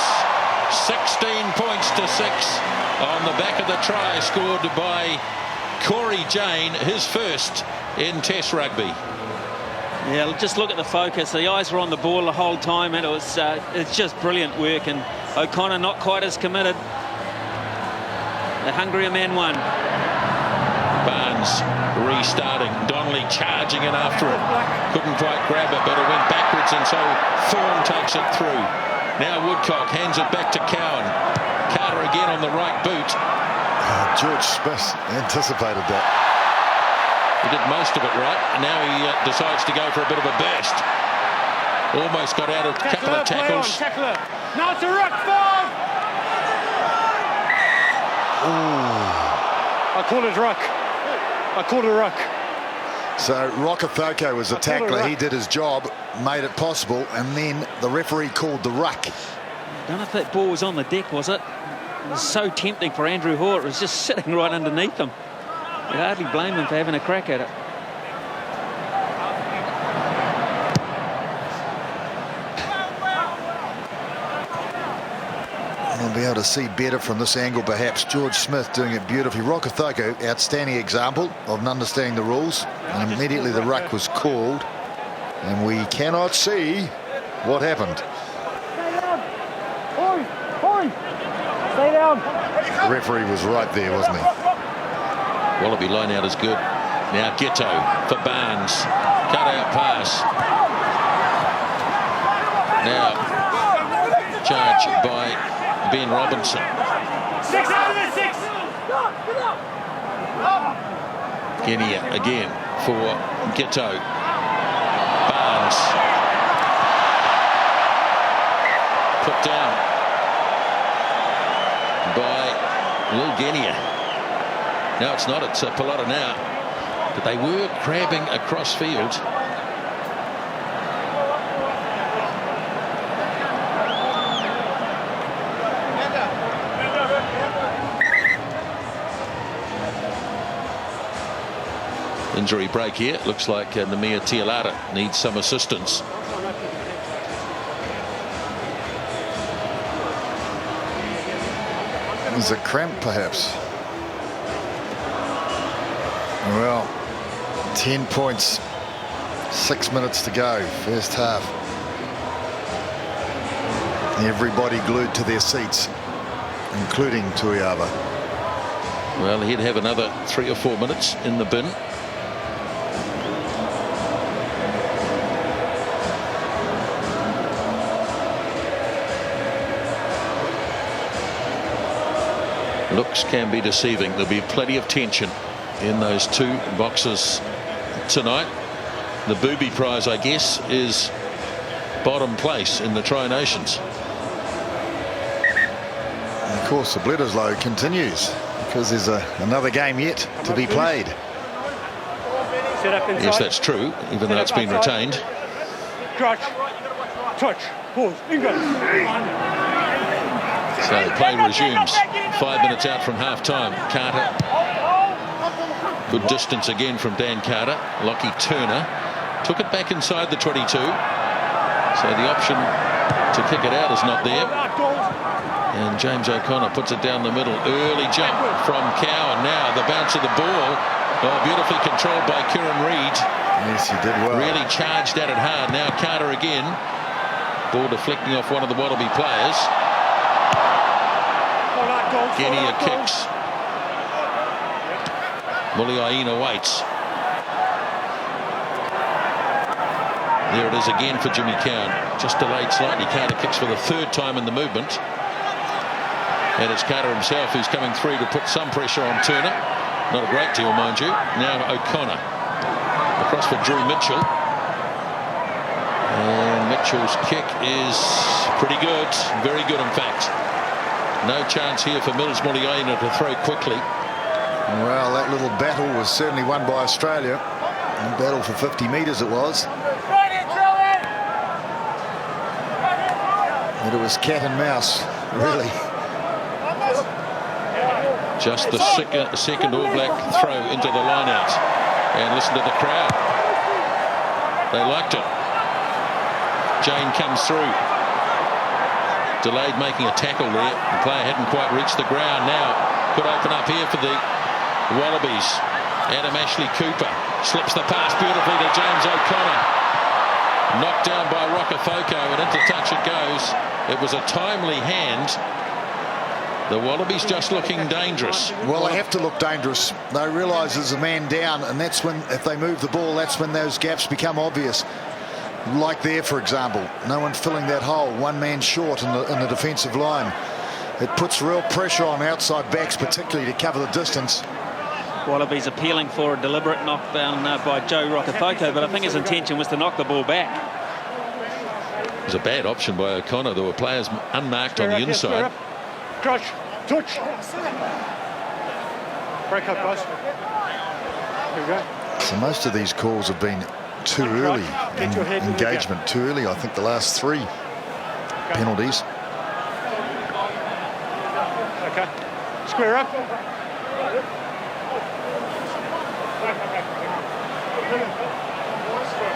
16 points to 6 on the back of the try scored by Corey Jane, his first in Test rugby. Yeah, just look at the focus. The eyes were on the ball the whole time, and it's just brilliant work. And O'Connor not quite as committed. The hungrier man won. Barnes restarting. Donnelly charging in after it. Couldn't quite grab it, but it went backwards, and so Thorne takes it through. Now Woodcock hands it back to Cowan. Carter again on the right boot. George Smith anticipated that. He did most of it right, and now he decides to go for a bit of a burst. Almost got out of a couple of tackles. Now it's a ruck, Bob! I call it ruck. I call it a ruck. So Rokocoko was the tackler. He did his job, made it possible, and then the referee called the ruck. I don't know if that ball was on the deck, was it? It was so tempting for Andrew Hoare. It was just sitting right underneath him. You hardly blame him for having a crack at it. We'll be able to see better from this angle, perhaps. George Smith doing it beautifully. Rokocoko, outstanding example of understanding the rules. And immediately the ruck was called. And we cannot see what happened. Stay down. Oi! Stay down. The referee was right there, wasn't he? Wallaby line out is good. Now Ghetto for Barnes. Cut out pass. Now charge by Ben Robinson. 6 out of the 6. Genia again for Ghetto. Barnes. Put down by Will Genia. No, it's not. It's Pilota now. But they were crabbing across field. Injury break here. Looks like Namia Tialata needs some assistance. There's a cramp, perhaps. Well, 10 points, 6 minutes to go, first half. Everybody glued to their seats, including Tuiava. Well, he'd have another 3 or 4 minutes in the bin. Looks can be deceiving. There'll be plenty of tension in those 2 boxes tonight. The booby prize, I guess, is bottom place in the Tri-Nations. And of course, the Bledisloe continues because there's another game yet to be played. Set up inside. Yes, that's true, even though it's been retained. Crouch. Touch. Pause. Bingo. So play resumes. 5 minutes out from half-time. Carter. Good distance again from Dan Carter. Lockie Turner took it back inside the 22. So the option to kick it out is not there. And James O'Connor puts it down the middle. Early jump from Cowan. Now the bounce of the ball. Oh, beautifully controlled by Kieran Reid. Yes, he did well. Really charged at it hard. Now Carter again. Ball deflecting off one of the Wallaby players. Genia kicks. Muliaina waits. There it is again for Jimmy Cowan. Just delayed slightly. Carter kicks for the 3rd time in the movement. And it's Carter himself who's coming through to put some pressure on Turner. Not a great deal, mind you. Now O'Connor. Across for Drew Mitchell. And Mitchell's kick is pretty good. Very good, in fact. No chance here for Mills Muliaina to throw quickly. Well, that little battle was certainly won by Australia. A battle for 50 metres it was. And it was cat and mouse, really. Just the second All Black throw into the line out. And listen to the crowd. They liked it. Jane comes through. Delayed making a tackle there. The player hadn't quite reached the ground. Now could open up here for the Wallabies. Adam Ashley Cooper slips the pass beautifully to James O'Connor. Knocked down by Rokafoko, and into touch it goes. It was a timely hand. The Wallabies just looking dangerous. Well, they have to look dangerous. They realise there's a man down, and that's when, if they move the ball, that's when those gaps become obvious. Like there, for example, no one filling that hole. One man short in the defensive line. It puts real pressure on outside backs, particularly to cover the distance. Wallabies appealing for a deliberate knockdown by Joe Rokafoko, but I think his intention was to knock the ball back. It was a bad option by O'Connor. There were players unmarked on the inside. Crouch. Touch. Break up, guys. Here we go. So most of these calls have been too early in engagement. Too early, I think, the last 3 penalties. Okay. Square up.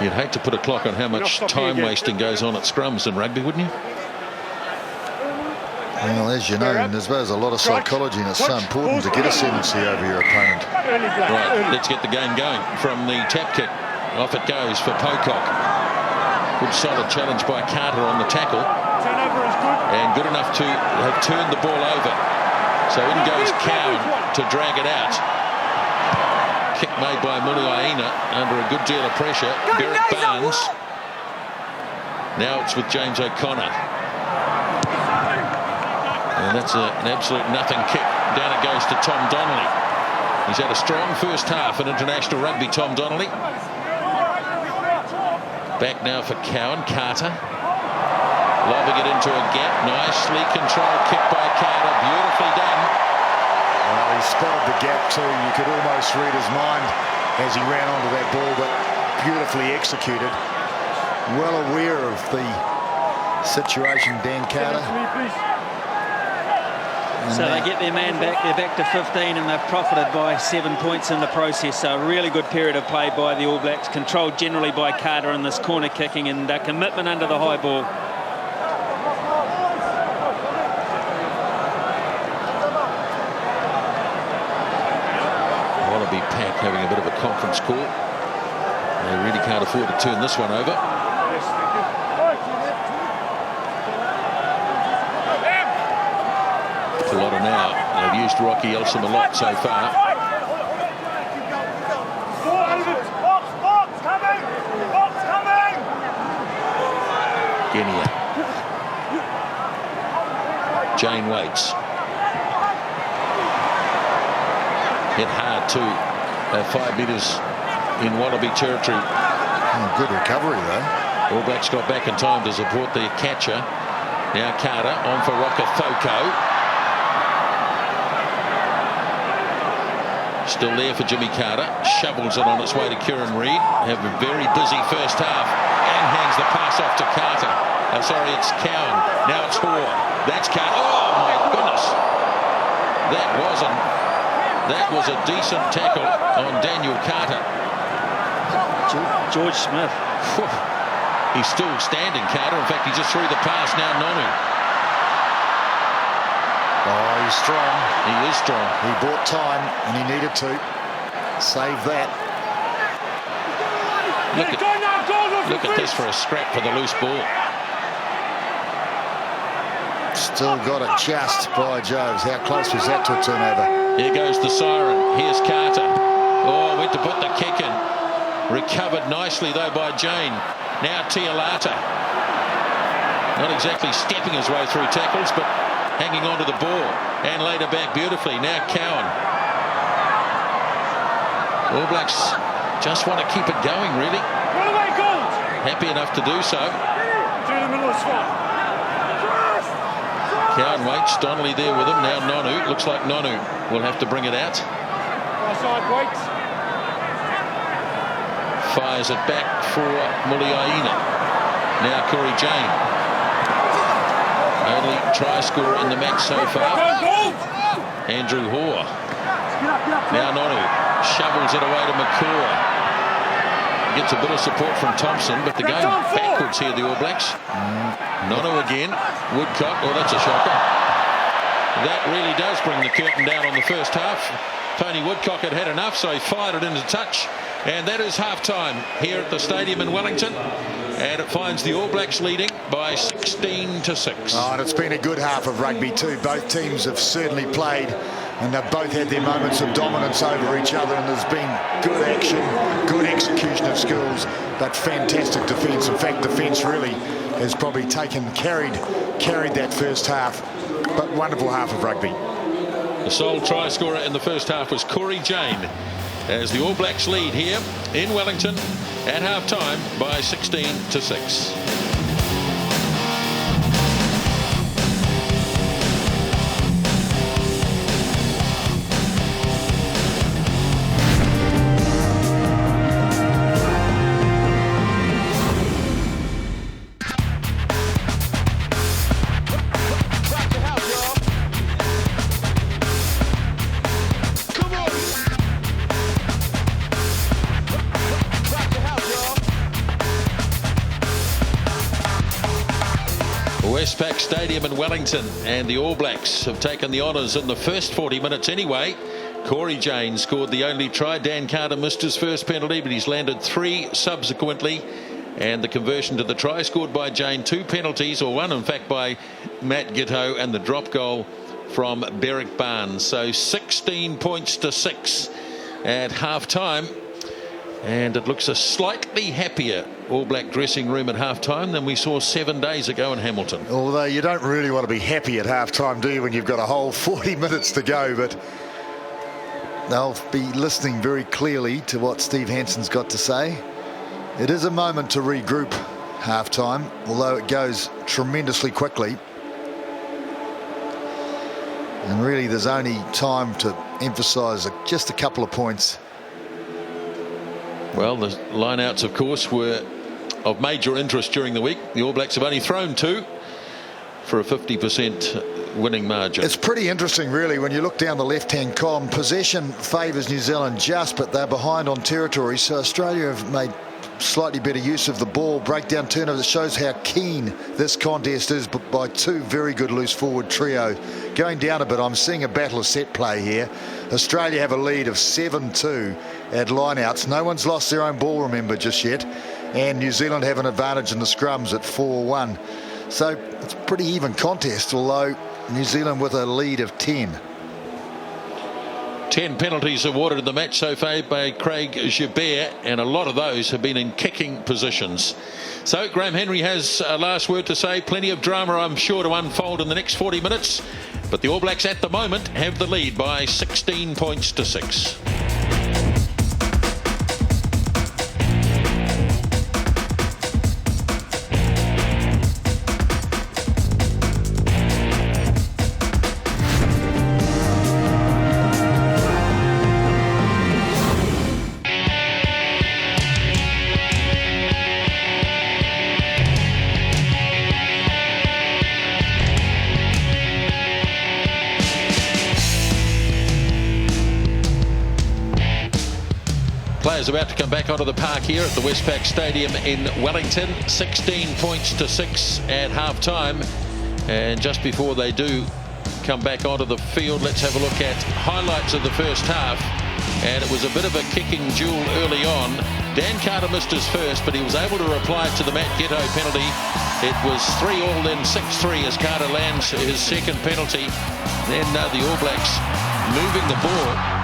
You'd hate to put a clock on how much time wasting goes on at scrums in rugby, wouldn't you? Well, as you know, there's a lot of psychology, and it's so important to get ascendancy over your opponent. Right, let's get the game going from the tap kick. Off it goes for Pocock. Good solid challenge by Carter on the tackle. And good enough to have turned the ball over. So in goes Cowan to drag it out. Kick made by Muliaina under a good deal of pressure. Derek Barnes. Now it's with James O'Connor. And that's an absolute nothing kick. Down it goes to Tom Donnelly. He's had a strong first half in international rugby, Tom Donnelly. Back now for Cowan. Carter. Lobbing it into a gap. Nicely controlled kick by Carter. Beautifully done. Well, he spotted the gap too. You could almost read his mind as he ran onto that ball, but beautifully executed. Well aware of the situation, Dan Carter. So they get their man back. They're back to 15, and they've profited by 7 points in the process. So a really good period of play by the All Blacks, controlled generally by Carter in this corner kicking, and commitment under the high ball. Wallaby pack having a bit of a conference call. They really can't afford to turn this one over. Pelota now. They've used Rocky Elsom a lot so far. Genia. Jane waits. Hit hard too. 5 metres in Wallaby territory. Good recovery though. All Blacks got back in time to support their catcher. Now Carter on for Rokethoko. Still there for Jimmy Carter. Shovels it on its way to Kieran Reid. Have a very busy first half. And hands the pass off to Carter. Sorry, it's Cowan. Now it's Hoare. That's Carter. Oh, my goodness. That was a decent tackle on Daniel Carter. George Smith. He's still standing, Carter. In fact, he just threw the pass. Now Nonu. Oh, he's strong. He is strong. He bought time and he needed to save that. Look at this for a scrap for the loose ball. Still got it just by Joves. How close was that to a turnover? Here goes the siren. Here's Carter. Oh, went to put the kick in. Recovered nicely though by Jane. Now Tialata. Not exactly stepping his way through tackles, but hanging on to the ball and laid it back beautifully. Now Cowan. All Blacks just want to keep it going, really. Happy enough to do so. Cowan waits. Donnelly there with him. Now Nonu. Looks like Nonu will have to bring it out. Fires it back for Muliaina. Now Corey Jane. Only try scorer in the match so far. Andrew Hoare. Now Nonu shovels it away to McCaw. Gets a bit of support from Thompson, but they're going backwards here, the All Blacks. Nonu again. Woodcock. Oh, that's a shocker. That really does bring the curtain down on the first half. Tony Woodcock had enough, so he fired it into touch. And that is half-time here at the stadium in Wellington. And it finds the All Blacks leading by 16-6. Oh, and it's been a good half of rugby too. Both teams have certainly played, and they've both had their moments of dominance over each other, and there's been good action, good execution of skills, but fantastic defence. In fact, defence really has probably carried that first half, but wonderful half of rugby. The sole try scorer in the first half was Corey Jane, as the All Blacks lead here in Wellington at half-time by 16-6. Westpac Stadium in Wellington, and the All Blacks have taken the honours in the first 40 minutes anyway. Corey Jane scored the only try. Dan Carter missed his first penalty, but he's landed 3 subsequently, and the conversion to the try scored by Jane. 2 penalties, or 1 in fact by Matt Giteau, and the drop goal from Berrick Barnes. So 16 points to 6 at half time. And it looks a slightly happier All Black dressing room at half-time than we saw 7 days ago in Hamilton. Although you don't really want to be happy at half-time, do you, when you've got a whole 40 minutes to go? But they'll be listening very clearly to what Steve Hanson's got to say. It is a moment to regroup half-time, although it goes tremendously quickly. And really, there's only time to emphasise just a couple of points. Well, the lineouts, of course, were of major interest during the week. The All Blacks have only thrown 2 for a 50% winning margin. It's pretty interesting, really, when you look down the left-hand column. Possession favours New Zealand just, but they're behind on territory. So Australia have made slightly better use of the ball. Breakdown turnover shows how keen this contest is, but by 2 very good loose forward trio. Going down a bit, I'm seeing a battle of set play here. Australia have a lead of 7-2 at lineouts. No one's lost their own ball, remember, just yet. And New Zealand have an advantage in the scrums at 4-1. So it's a pretty even contest, although New Zealand with a lead of 10. 10 penalties awarded in the match so far by Craig Gilbert, and a lot of those have been in kicking positions. So Graham Henry has a last word to say. Plenty of drama, I'm sure, to unfold in the next 40 minutes. But the All Blacks at the moment have the lead by 16 points to 6. players about to come back onto the park here at the Westpac Stadium in Wellington. 16 points to 6 at half-time. And just before they do come back onto the field, let's have a look at highlights of the first half. And it was a bit of a kicking duel early on. Dan Carter missed his first, but he was able to reply to the Matt Ghetto penalty. It was 3-all, then 6-3 as Carter lands his second penalty. Then the All Blacks moving the ball.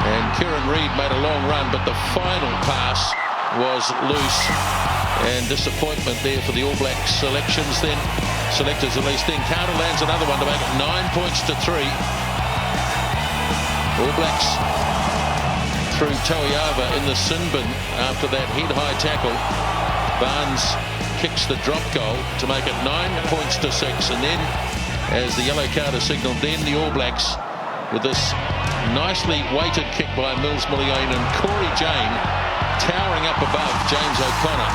And Kieran Reid made a long run, but the final pass was loose. And disappointment there for the All Blacks selectors at least. Then Carter lands another one to make it 9 points to 3. All Blacks through Toiava in the sin bin after that head-high tackle. Barnes kicks the drop goal to make it 9 points to 6. And then, as the yellow card is signalled, then the All Blacks with this nicely weighted kick by Mills Milliane and Corey Jane towering up above James O'Connor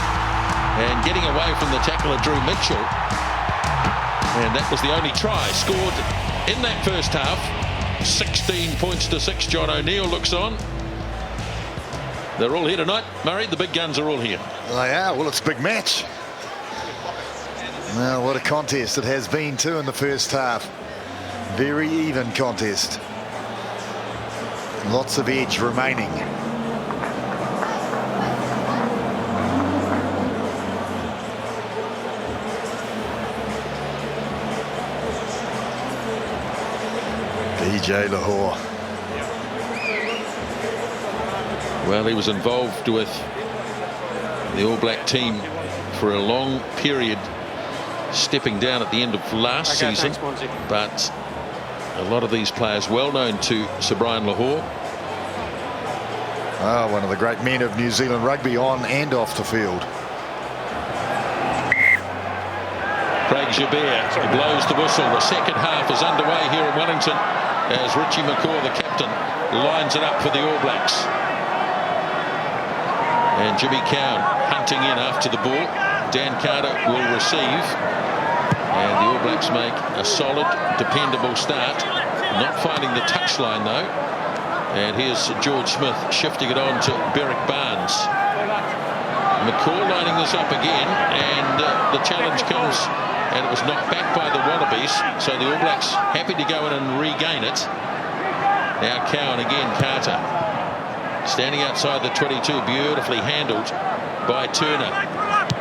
and getting away from the tackler Drew Mitchell. And that was the only try scored in that first half. 16 points to 6. John O'Neill looks on. They're all here tonight. Murray, the big guns are all here. They are. Well, it's a big match. Well, what a contest it has been too in the first half. Very even contest. Lots of edge remaining. DJ Lahore. Well, he was involved with the All Black team for a long period, stepping down at the end of last season. But a lot of these players well known to Sir Brian Lahore. One of the great men of New Zealand rugby on and off the field. Craig Gibert blows the whistle. The second half is underway here in Wellington as Richie McCaw, the captain, lines it up for the All Blacks. And Jimmy Cowan hunting in after the ball. Dan Carter will receive. And the All Blacks make a solid, dependable start. Not finding the touchline though. And here's George Smith shifting it on to Berrick Barnes. McCaw lining this up again, and the challenge comes, and it was knocked back by the Wallabies, so the All Blacks happy to go in and regain it. Now Cowan again, Carter standing outside the 22, beautifully handled by Turner.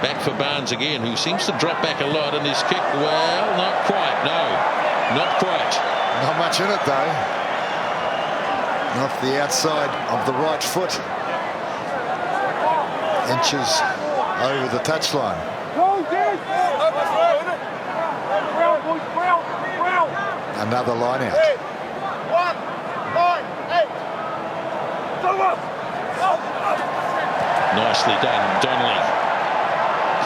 Back for Barnes again, who seems to drop back a lot in his kick. Well, not quite, no, not quite. Not much in it though. Off the outside of the right foot. Inches over the touchline. Another line out. Nicely done, Donnelly.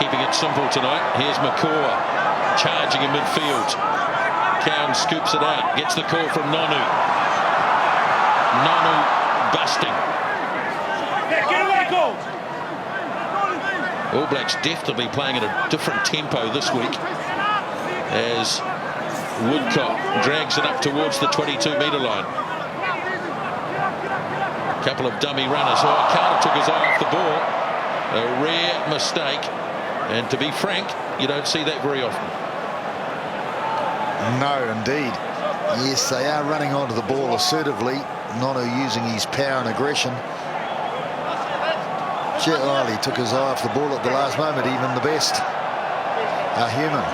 Keeping it simple tonight. Here's McCaw charging in midfield. Cowan scoops it out, gets the call from Nonu. Nonu busting. All Blacks definitely playing at a different tempo this week as Woodcock drags it up towards the 22-metre line. Couple of dummy runners. Oh, Carter took his eye off the ball. A rare mistake. And to be frank, you don't see that very often. No, indeed. Yes, they are running onto the ball assertively. Nonu using his power and aggression. Jet Liley took his eye off the ball at the last moment. Even the best are human.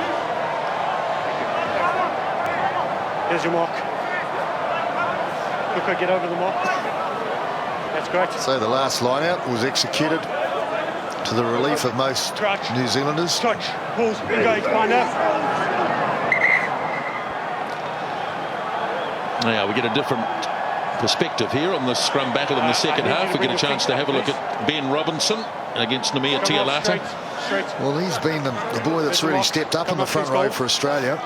Here's your mark. Look, I get over the mark. That's great. So the last line out was executed to the relief of most New Zealanders. Touch, pulls, engage, find out. Now we get a different perspective here on the scrum battle in the second half. We get a chance to have a look at Ben Robinson against Namia Tialata. Well, he's been the boy that's really stepped up in the front row for Australia,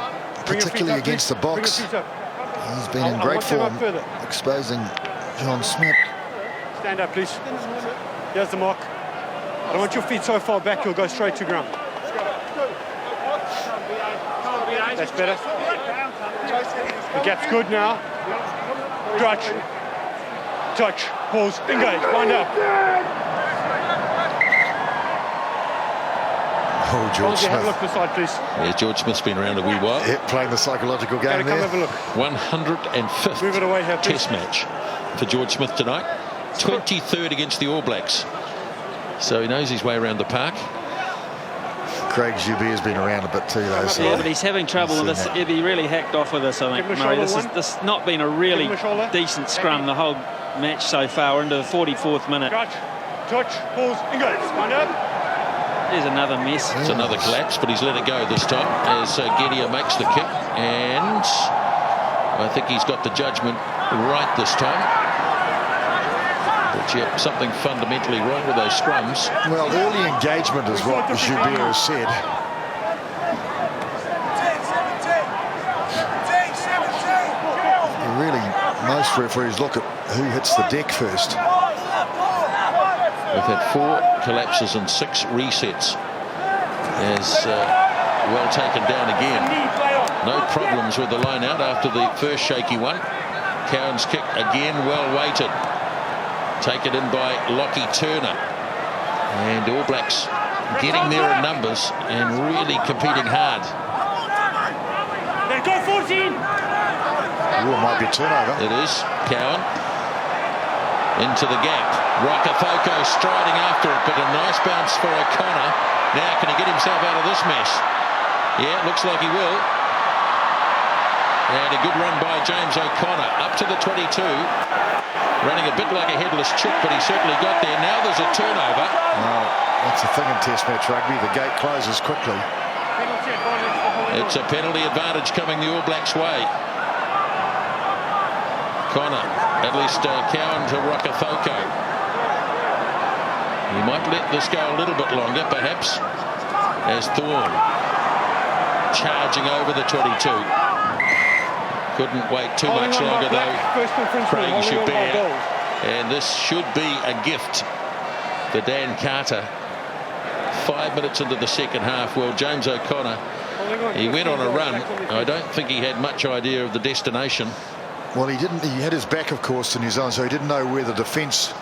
particularly against the box. He's been in great form, exposing John Smith. Stand up, please. Here's the mark. I don't want your feet so far back, you'll go straight to ground. That's better. The gap's good now. Crutch. touch, pause, engage, wind up. Oh, George Have a Smith. look this side, please. Yeah, George Smith's been around a wee while. Yeah, playing the psychological Gotta game come there. have a look. 105th Move it away here, please. Test match for George Smith tonight. 23rd against the All Blacks. So he knows his way around the park. Craig Joubert has been around a bit too, though. So Yeah, but he's having trouble with I've this. seen He'd be really hacked off with this, I think, Give him a Murray. shoulder This one. has not been a really Give him a shoulder. decent scrum the whole match so far. We're into the 44th minute. Touch, pause, engage, wind up. There's another mess. It's another collapse, but he's let it go this time as Gedia makes the kick, and I think he's got the judgment right this time. But yeah, something fundamentally wrong with those scrums. Well, early engagement is what Joubert has said. Really, most referees look at who hits the deck first. We've had 4 collapses and 6 resets. As well taken down again. No problems with the line out after the first shaky one. Cowan's kick again well weighted. Taken in by Lockie Turner. And All Blacks getting there in numbers and really competing hard. Then go 14. Ooh, it might be a turnover. It is. Cowan into the gap. Rakathoko striding after it, but a nice bounce for O'Connor. Now can he get himself out of this mess? Yeah, it looks like he will. And a good run by James O'Connor up to the 22. Running a bit like a headless chick, but he certainly got there. Now there's a turnover. Oh, that's the thing in Test match rugby. The gate closes quickly. Penalty advantage for holding It's a penalty advantage coming the All Blacks' way. Connor, at least Cowan to Rakathoko. He might let this go a little bit longer, perhaps, as Thorne charging over the 22. Couldn't wait too much longer, though. Craig Joubert. And this should be a gift for Dan Carter. 5 minutes into the second half. Well, James O'Connor, he went on a run. I don't think he had much idea of the destination. Well, he didn't. He had his back, of course, to New Zealand, so he didn't know where the defence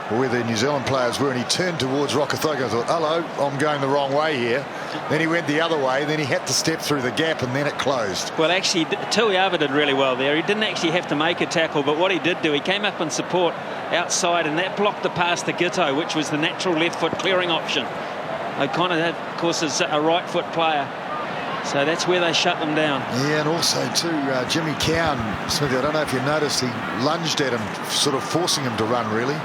or where the New Zealand players were, and he turned towards Rakathoko and thought, hello, I'm going the wrong way here. Then he went the other way, then he had to step through the gap, and then it closed. Well, actually, Tuiava did really well there. He didn't actually have to make a tackle, but what he did do, he came up in support outside, and that blocked the pass to Giteau, which was the natural left foot clearing option. O'Connor, of course, is a right foot player, so that's where they shut them down. Yeah, and also too, Jimmy Cowan, Smithy, I don't know if you noticed, he lunged at him, sort of forcing him to run, really.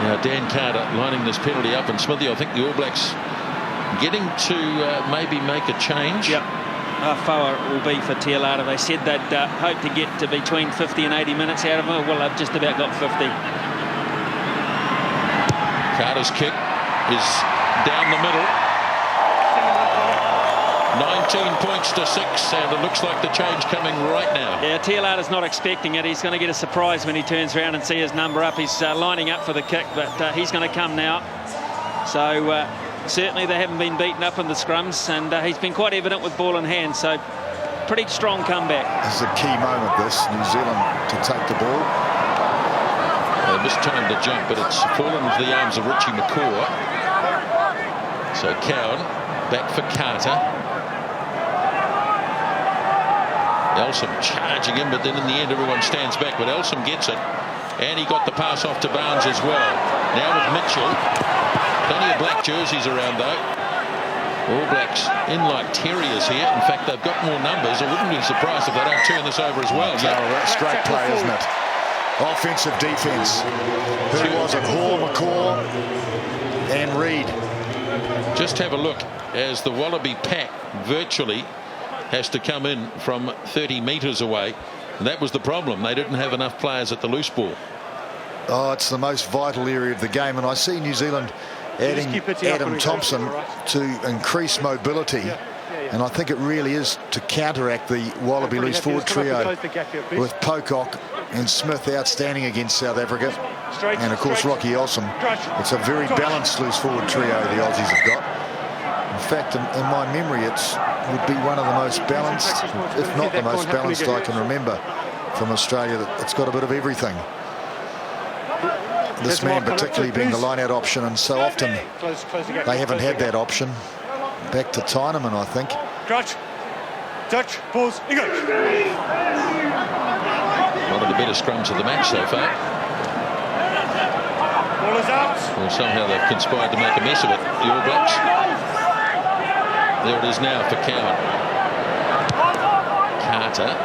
Now Dan Carter lining this penalty up, and Smithy, I think the All Blacks getting to maybe make a change. Yep. Foa will be for Tialata. They said they'd hope to get to between 50 and 80 minutes out of him. Well, they've just about got 50. Carter's kick is down the middle. 19 points to 6, and it looks like the change coming right now. Yeah, Tialata's not expecting it. He's going to get a surprise when he turns around and see his number up. He's lining up for the kick, but he's going to come now. So certainly they haven't been beaten up in the scrums, and he's been quite evident with ball in hand. So pretty strong comeback. This is a key moment, this, New Zealand to take the ball. They mistimed the jump, but it's fallen into the arms of Richie McCaw. So Cowan back for Carter. Elsom charging him, but then in the end everyone stands back, but Elsom gets it, and he got the pass off to Barnes as well. Now with Mitchell, plenty of black jerseys around though. All Blacks in like terriers here. In fact, they've got more numbers. I wouldn't be surprised if they don't turn this over as well. No, that's great play, isn't it? Offensive defence. Who was it? Hall, McCaw and Reid. Just have a look as the Wallaby pack virtually has to come in from 30 metres away, and that was the problem. They didn't have enough players at the loose ball. Oh, it's the most vital area of the game, and I see New Zealand adding Adam Thompson to increase mobility, and I think it really is to counteract the Wallaby loose forward trio with Pocock and Smith outstanding against South Africa, and of course Rocky Elsom. It's a very balanced loose forward trio the Aussies have got. In fact, in my memory, it would be one of the most balanced, if not the most balanced I can remember from Australia that's got a bit of everything. This man particularly being the line-out option, and so often they haven't had that option. Back to Tyneman, I think. Crouch, touch, pause, English. One of the better scrums of the match so far. Ball is out. Well, somehow they've conspired to make a mess of it, the All Blacks. There it is now for Cowan. Carter.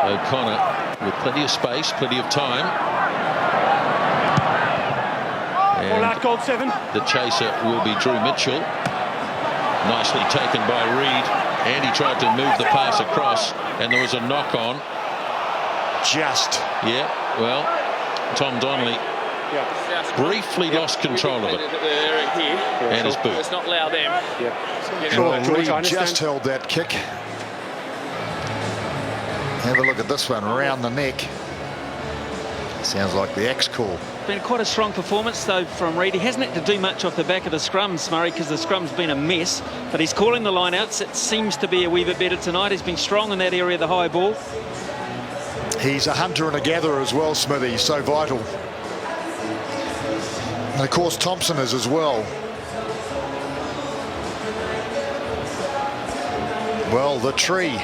O'Connor with plenty of space, plenty of time. Ball out, goal 7. The chaser will be Drew Mitchell. Nicely taken by Reid. And he tried to move the pass across, and there was a knock on. Just. Yeah, well, Tom Donnelly briefly lost control of it. And his boot. Let's not allow them. Reid just held that kick. Have a look at this one, around the neck. Sounds like the X call. Been quite a strong performance though from Reid. He hasn't had to do much off the back of the scrums, Murray, because the scrum's been a mess, but he's calling the lineouts. It seems to be a wee bit better tonight. He's been strong in that area of the high ball. He's a hunter and a gatherer as well, Smithy. He's so vital. And of course Thompson is as well. Well, the tree.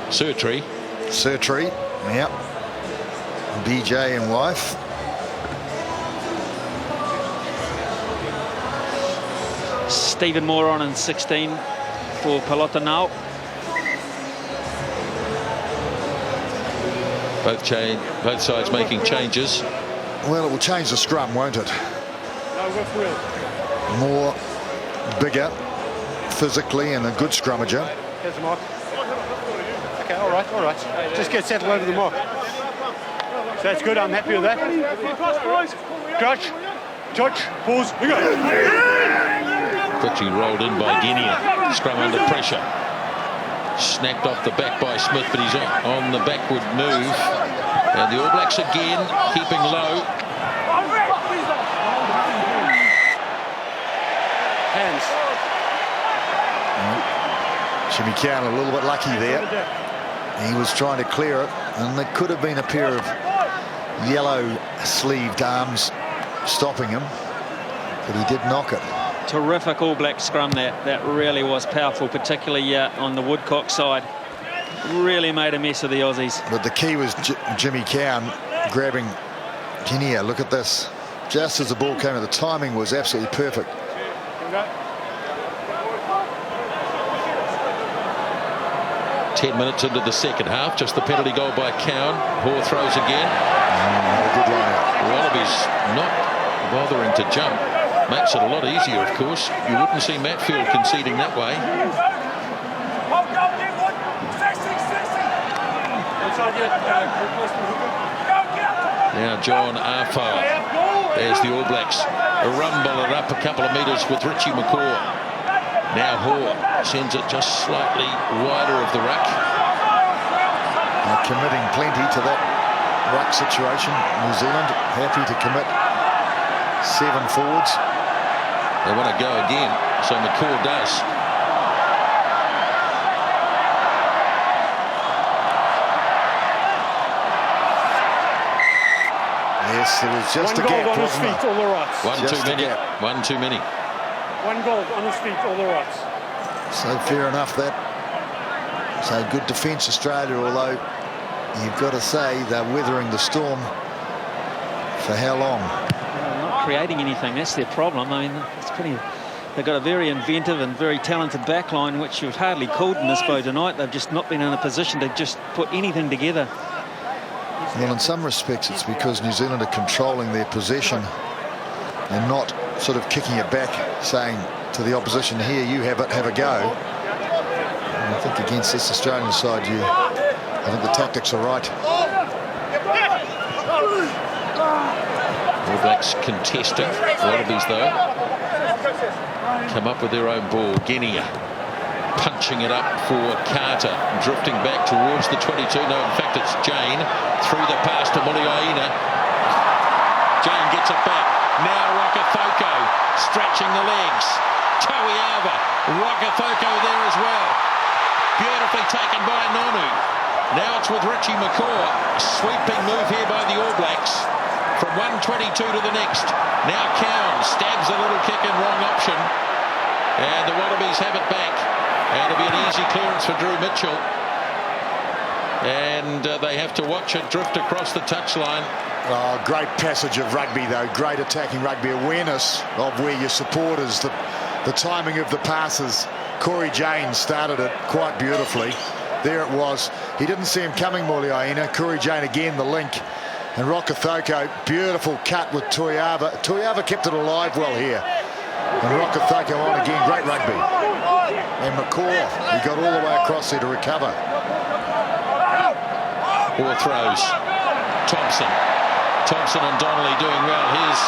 Surtree. Surtree, yep. BJ and wife. Stephen Moore on in 16 for Pelota now. Both sides making changes. Well, it will change the scrum, won't it? No, whip wheel. More, bigger, physically, and a good scrummager. Here's the mark. Okay, all right, all right. Just get settled over the mark. So that's good, I'm happy with that. Crouch, touch, pause, we go. Quickly rolled in by Guinea. Scrum under pressure. Snapped off the back by Smith, but he's on the backward move. And the All Blacks again keeping low. Hands. Jimmy Cowan a little bit lucky there. He was trying to clear it, and there could have been a pair of yellow-sleeved arms stopping him, but he did knock it. Terrific All Black scrum that really was powerful, particularly on the Woodcock side. Really made a mess of the Aussies. But the key was Jimmy Cowan grabbing Guinea. Look at this. Just as the ball came in, the timing was absolutely perfect. 10 minutes into the second half, just the penalty goal by Cowan. Hoare throws again. Good line out. Wallabies not bothering to jump. Makes it a lot easier, of course. You wouldn't see Matfield conceding that way. Now John Arfar. There's the All Blacks. Rumble it up a couple of metres with Richie McCaw. Now Hoare sends it just slightly wider of the ruck. Committing plenty to that ruck situation. New Zealand happy to commit 7 forwards. They want to go again, so McCaw does. Yes, it was just one a gap, goal on his wasn't it? feet, all the rights. One Just too a many. gap. One too many. One goal on his feet, all the rights. So fair enough that. So good defence, Australia, although you've got to say they're weathering the storm. For how long? Not creating anything, that's their problem. I mean, it's pretty. They've got a very inventive and very talented backline, which you've hardly called in this bow tonight. They've just not been in a position to just put anything together. Well, in some respects, it's because New Zealand are controlling their possession and not sort of kicking it back, saying to the opposition, here, you have it, have a go. And I think against this Australian side, I think the tactics are right. All Blacks contesting. Wallabies, though, come up with their own ball. Guinea punching it up for Carter, drifting back towards the 22. No, in fact, it's Jane. Through the pass to Muliaina. Jane gets it back. Now Rokafoko stretching the legs. Toiava. Rokafoko there as well. Beautifully taken by Nonu. Now it's with Richie McCaw. Sweeping move here by the All Blacks. From 122 to the next. Now Cowan stabs a little kick in, wrong option. And the Wallabies have it back. And it'll be an easy clearance for Drew Mitchell. And they have to watch it drift across the touchline. Oh, great passage of rugby, though. Great attacking rugby. Awareness of where your support is. The timing of the passes. Corey Jane started it quite beautifully. There it was. He didn't see him coming, Muliaina. Corey Jane again, the link. And Rokethoko, beautiful cut with Toiava. Toiava kept it alive well here. And Rokethoko on again, great rugby. And McCaw, he got all the way across there to recover. Four throws. Thompson and Donnelly doing well. Here's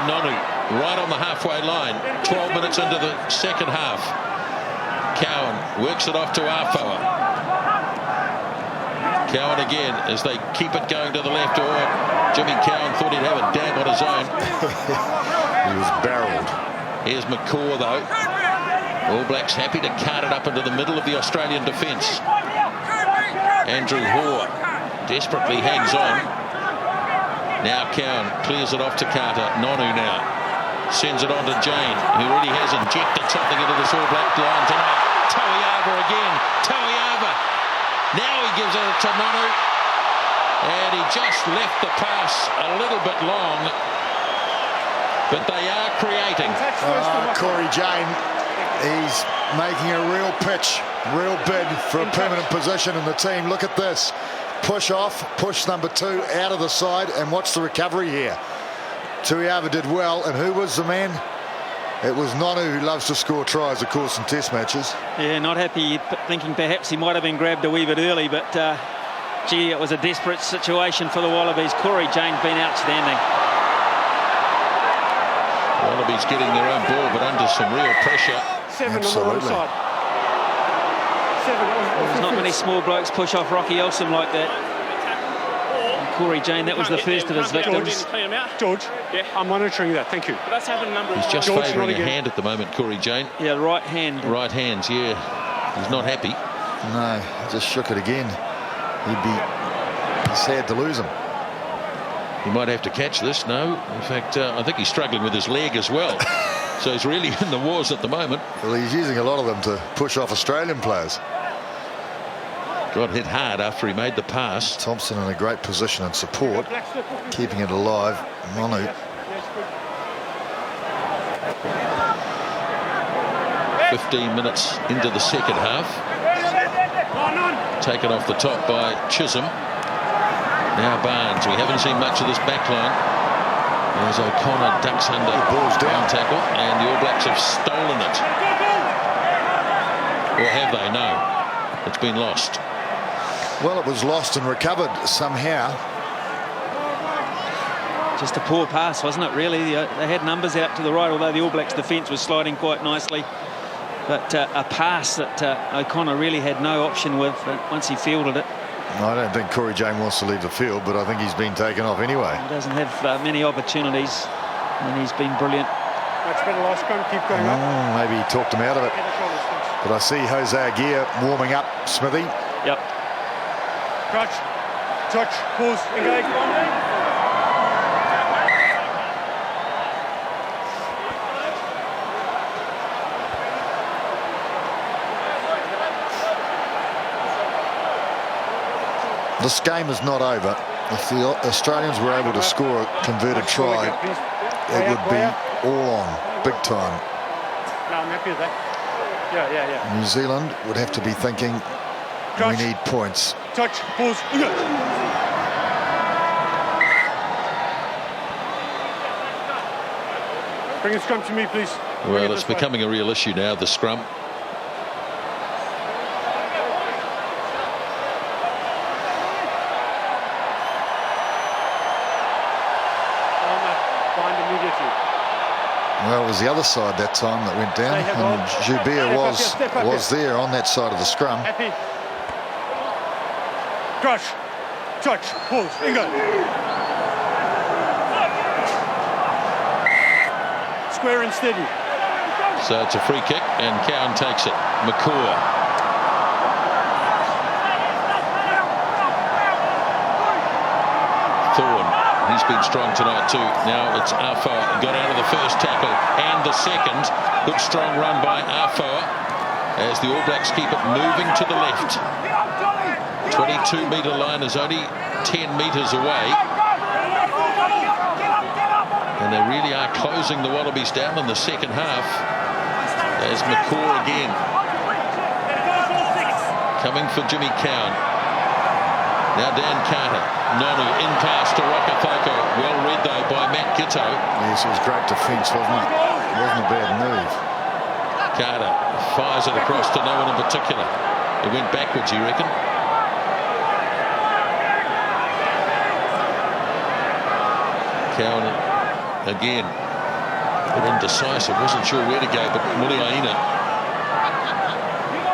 Nonu right on the halfway line. 12 minutes into the second half. Cowan works it off to Afoa. Cowan again as they keep it going to the left. Or Jimmy Cowan thought he'd have a dab on his own. He was barreled. Here's McCaw though. All Blacks happy to cart it up into the middle of the Australian defence. Andrew Hoare desperately hangs on. Now Cowan clears it off to Carter. Nonu now sends it on to Jane, who really has injected something into this All Black line tonight. Toiava again. Toiava. Now he gives it to Nonu. And he just left the pass a little bit long. But they are creating. Corey Jane, he's making a real pitch, real bid for a permanent position in the team. Look at this. Push off, push number 2 out of the side, and watch the recovery here. Toiava did well, and who was the man? It was Nonu, who loves to score tries, of course, in test matches. Yeah, not happy, thinking perhaps he might have been grabbed a wee bit early, but gee, it was a desperate situation for the Wallabies. Corey Jane's been outstanding. Wallabies getting their own ball, but under some real pressure. 7 on the wrong side. 7 on There's not many small blokes push off Rocky Elsom like that. And Corey Jane, that was the first of his victims. George, I'm monitoring that. Thank you. He's just favouring a hand at the moment, Corey Jane. Yeah, right hand. Right hands, yeah. He's not happy. No, he just shook it again. He'd be sad to lose him. He might have to catch this. No, in fact, I think he's struggling with his leg as well. So he's really in the wars at the moment. Well, he's using a lot of them to push off Australian players. Got hit hard after he made the pass. Thompson in a great position and support, keeping it alive. Nonu. Yeah. 15 minutes into the second half. Taken off the top by Chisholm. Now Barnes. We haven't seen much of this back line. As O'Connor ducks under the ball's down tackle, and the All Blacks have stolen it. Or have they? No. It's been lost. Well, it was lost and recovered somehow. Just a poor pass, wasn't it, really? They had numbers out to the right, although the All Blacks defence was sliding quite nicely. But a pass that O'Connor really had no option with once he fielded it. I don't think Corey Jane wants to leave the field, but I think he's been taken off anyway. He doesn't have many opportunities, and he's been brilliant. Much better last scrum, keep going up. Maybe he talked him out of it. But I see Jose Aguirre warming up, Smithy. Yep. Crouch, touch, pause, engage. This game is not over. If the Australians were able to score a converted try, it would be all on, big time. No, I'm happy with that. Yeah. New Zealand would have to be thinking, we need points. Touch, pause, engage. Bring a scrum to me, please. Well, it's becoming a real issue now, the scrum. Well, it was the other side that time that went down, and Jubir was there on that side of the scrum. Happy. Crush, touch, pause, engage. Square and steady. So it's a free kick, and Cowan takes it. McCaw. Thorne, he's been strong tonight too. Now it's Afoa, got out of the first tackle and the second. Good strong run by Afoa as the All Blacks keep it moving to the left. 22-metre line is only 10 metres away. And they really are closing the Wallabies down in the second half. As McCaw again coming for Jimmy Cowan. Now Dan Carter. Nonu in pass to Rokafoko. Well read though by Matt Giteau. Yes, it was great defence, wasn't it? It wasn't a bad move. Carter fires it across to no one in particular. It went backwards, you reckon? Cowan again. A bit indecisive, wasn't sure where to go, but Muliaina.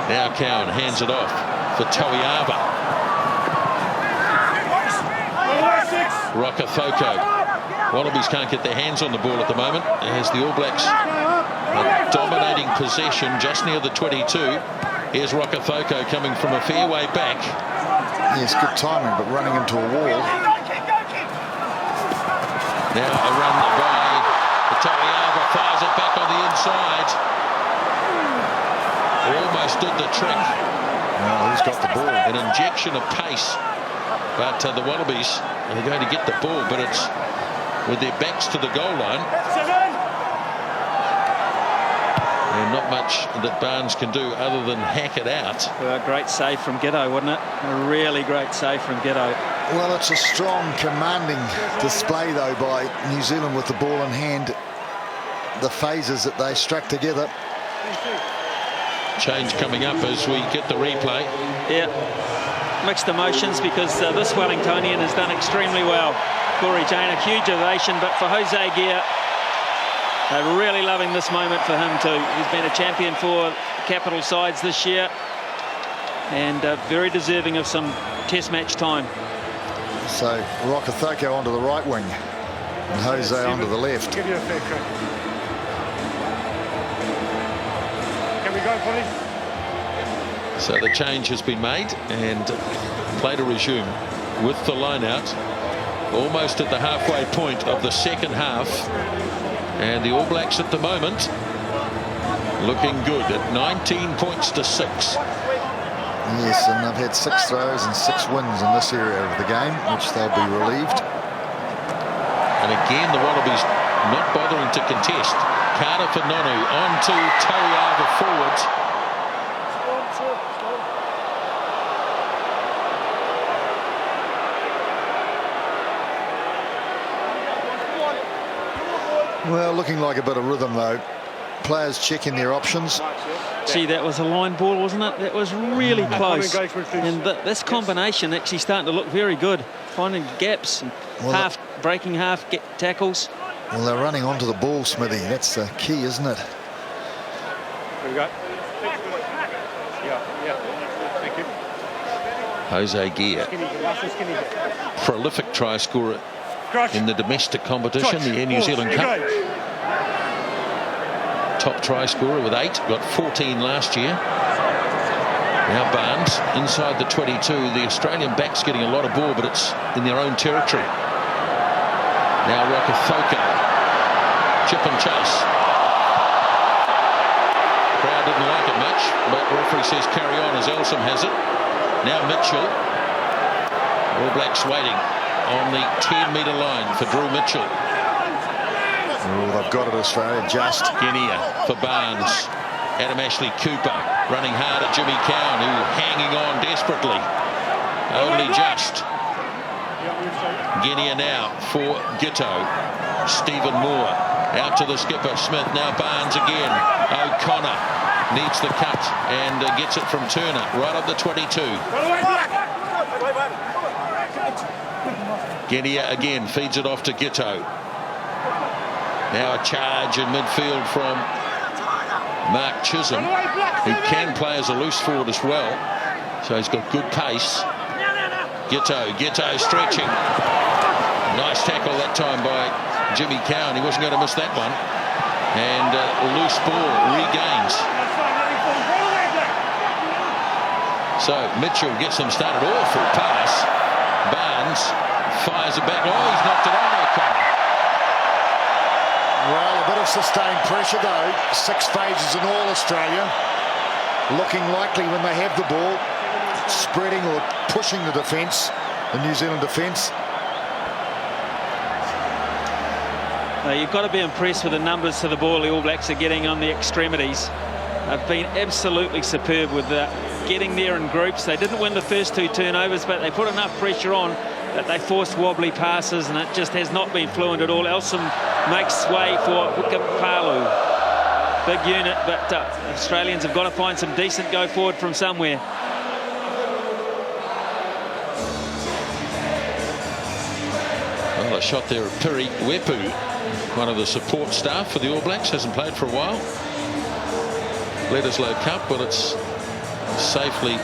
Now Cowan hands it off for Toiava. Rokafoko. Wallabies can't get their hands on the ball at the moment as the All Blacks are dominating possession just near the 22. Here's Rokafoko coming from a fair way back. Yes, good timing, but running into a wall. Now a run by Toiava, fires it back on the inside. Almost did the trick. Well, who's got the ball? An injection of pace. But the Wallabies are going to get the ball, but it's with their backs to the goal line. And not much that Barnes can do other than hack it out. Well, great save from Giteau, wasn't it? A really great save from Giteau. Well, it's a strong, commanding display, though, by New Zealand with the ball in hand. The phases that they struck together. Change coming up as we get the replay. Yeah. Mixed emotions because this Wellingtonian has done extremely well. Corey Jane, a huge ovation, but for Jose Gear, they're really loving this moment for him too. He's been a champion for capital sides this year and very deserving of some test match time. So Rokafoko onto the right wing and Jose onto the left. Give you a fair crack. Can we go, Polly? So the change has been made and play to resume with the line out almost at the halfway point of the second half, and the All Blacks at the moment looking good at 19 points to 6. Yes, and they've had 6 throws and 6 wins in this area of the game, which they'll be relieved. And again the Wallabies not bothering to contest. Carter for Nonu on to Toiava forward. Well, looking like a bit of rhythm, though. Players checking their options. Gee, that was a line ball, wasn't it? That was really close. And this combination actually starting to look very good. Finding gaps, and breaking half tackles. Well, they're running onto the ball, Smithy. That's the key, isn't it? There we go. Yeah. Thank you. Jose Gear, prolific try scorer in the domestic competition, the Air New Zealand Cup. Top try scorer with 8, got 14 last year. Now Barnes inside the 22. The Australian back's getting a lot of ball, but it's in their own territory. Now Rokafoko, chip and chase. Crowd didn't like it much, but referee says carry on as Elsom has it. Now Mitchell. All Blacks waiting on the 10-metre line for Drew Mitchell. Oh, they've got it, Australia, just. Guinea for Barnes. Adam Ashley Cooper running hard at Jimmy Cowan, who hanging on desperately. Only just. Guinea now for Giteau. Stephen Moore out to the skipper. Smith, now Barnes again. O'Connor needs the cut and gets it from Turner right on the 22. Guinea again feeds it off to Giteau. Now a charge in midfield from Mark Chisholm, who can play as a loose forward as well. So he's got good pace. Giteau stretching. Nice tackle that time by Jimmy Cowan. He wasn't going to miss that one. And loose ball regains. So Mitchell gets them started. Awful pass. Barnes Fires it back. Oh, he's knocked it on, O'Connor. Well, a bit of sustained pressure though. 6 phases in all, Australia. Looking likely when they have the ball, spreading or pushing the defence, the New Zealand defence. You've got to be impressed with the numbers to the ball the All Blacks are getting on the extremities. They've been absolutely superb with getting there in groups. They didn't win the first 2 turnovers, but they put enough pressure on that they forced wobbly passes, and it just has not been fluent at all. Elsom makes way for Palu. Big unit, but Australians have got to find some decent go forward from somewhere. Well, a shot there of Piri Wepu, one of the support staff for the All Blacks, hasn't played for a while. Bledisloe Cup, well, it's safely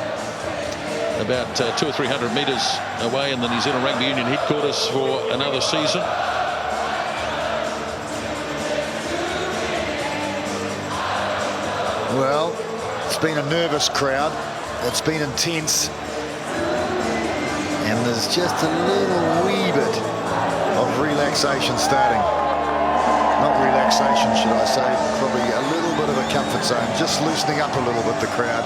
about 200 or 300 metres away in the New Zealand Rugby Union headquarters for another season. Well, it's been a nervous crowd. It's been intense. And there's just a little wee bit of relaxation starting. Not relaxation, should I say. Probably a little bit of a comfort zone. Just loosening up a little bit, the crowd.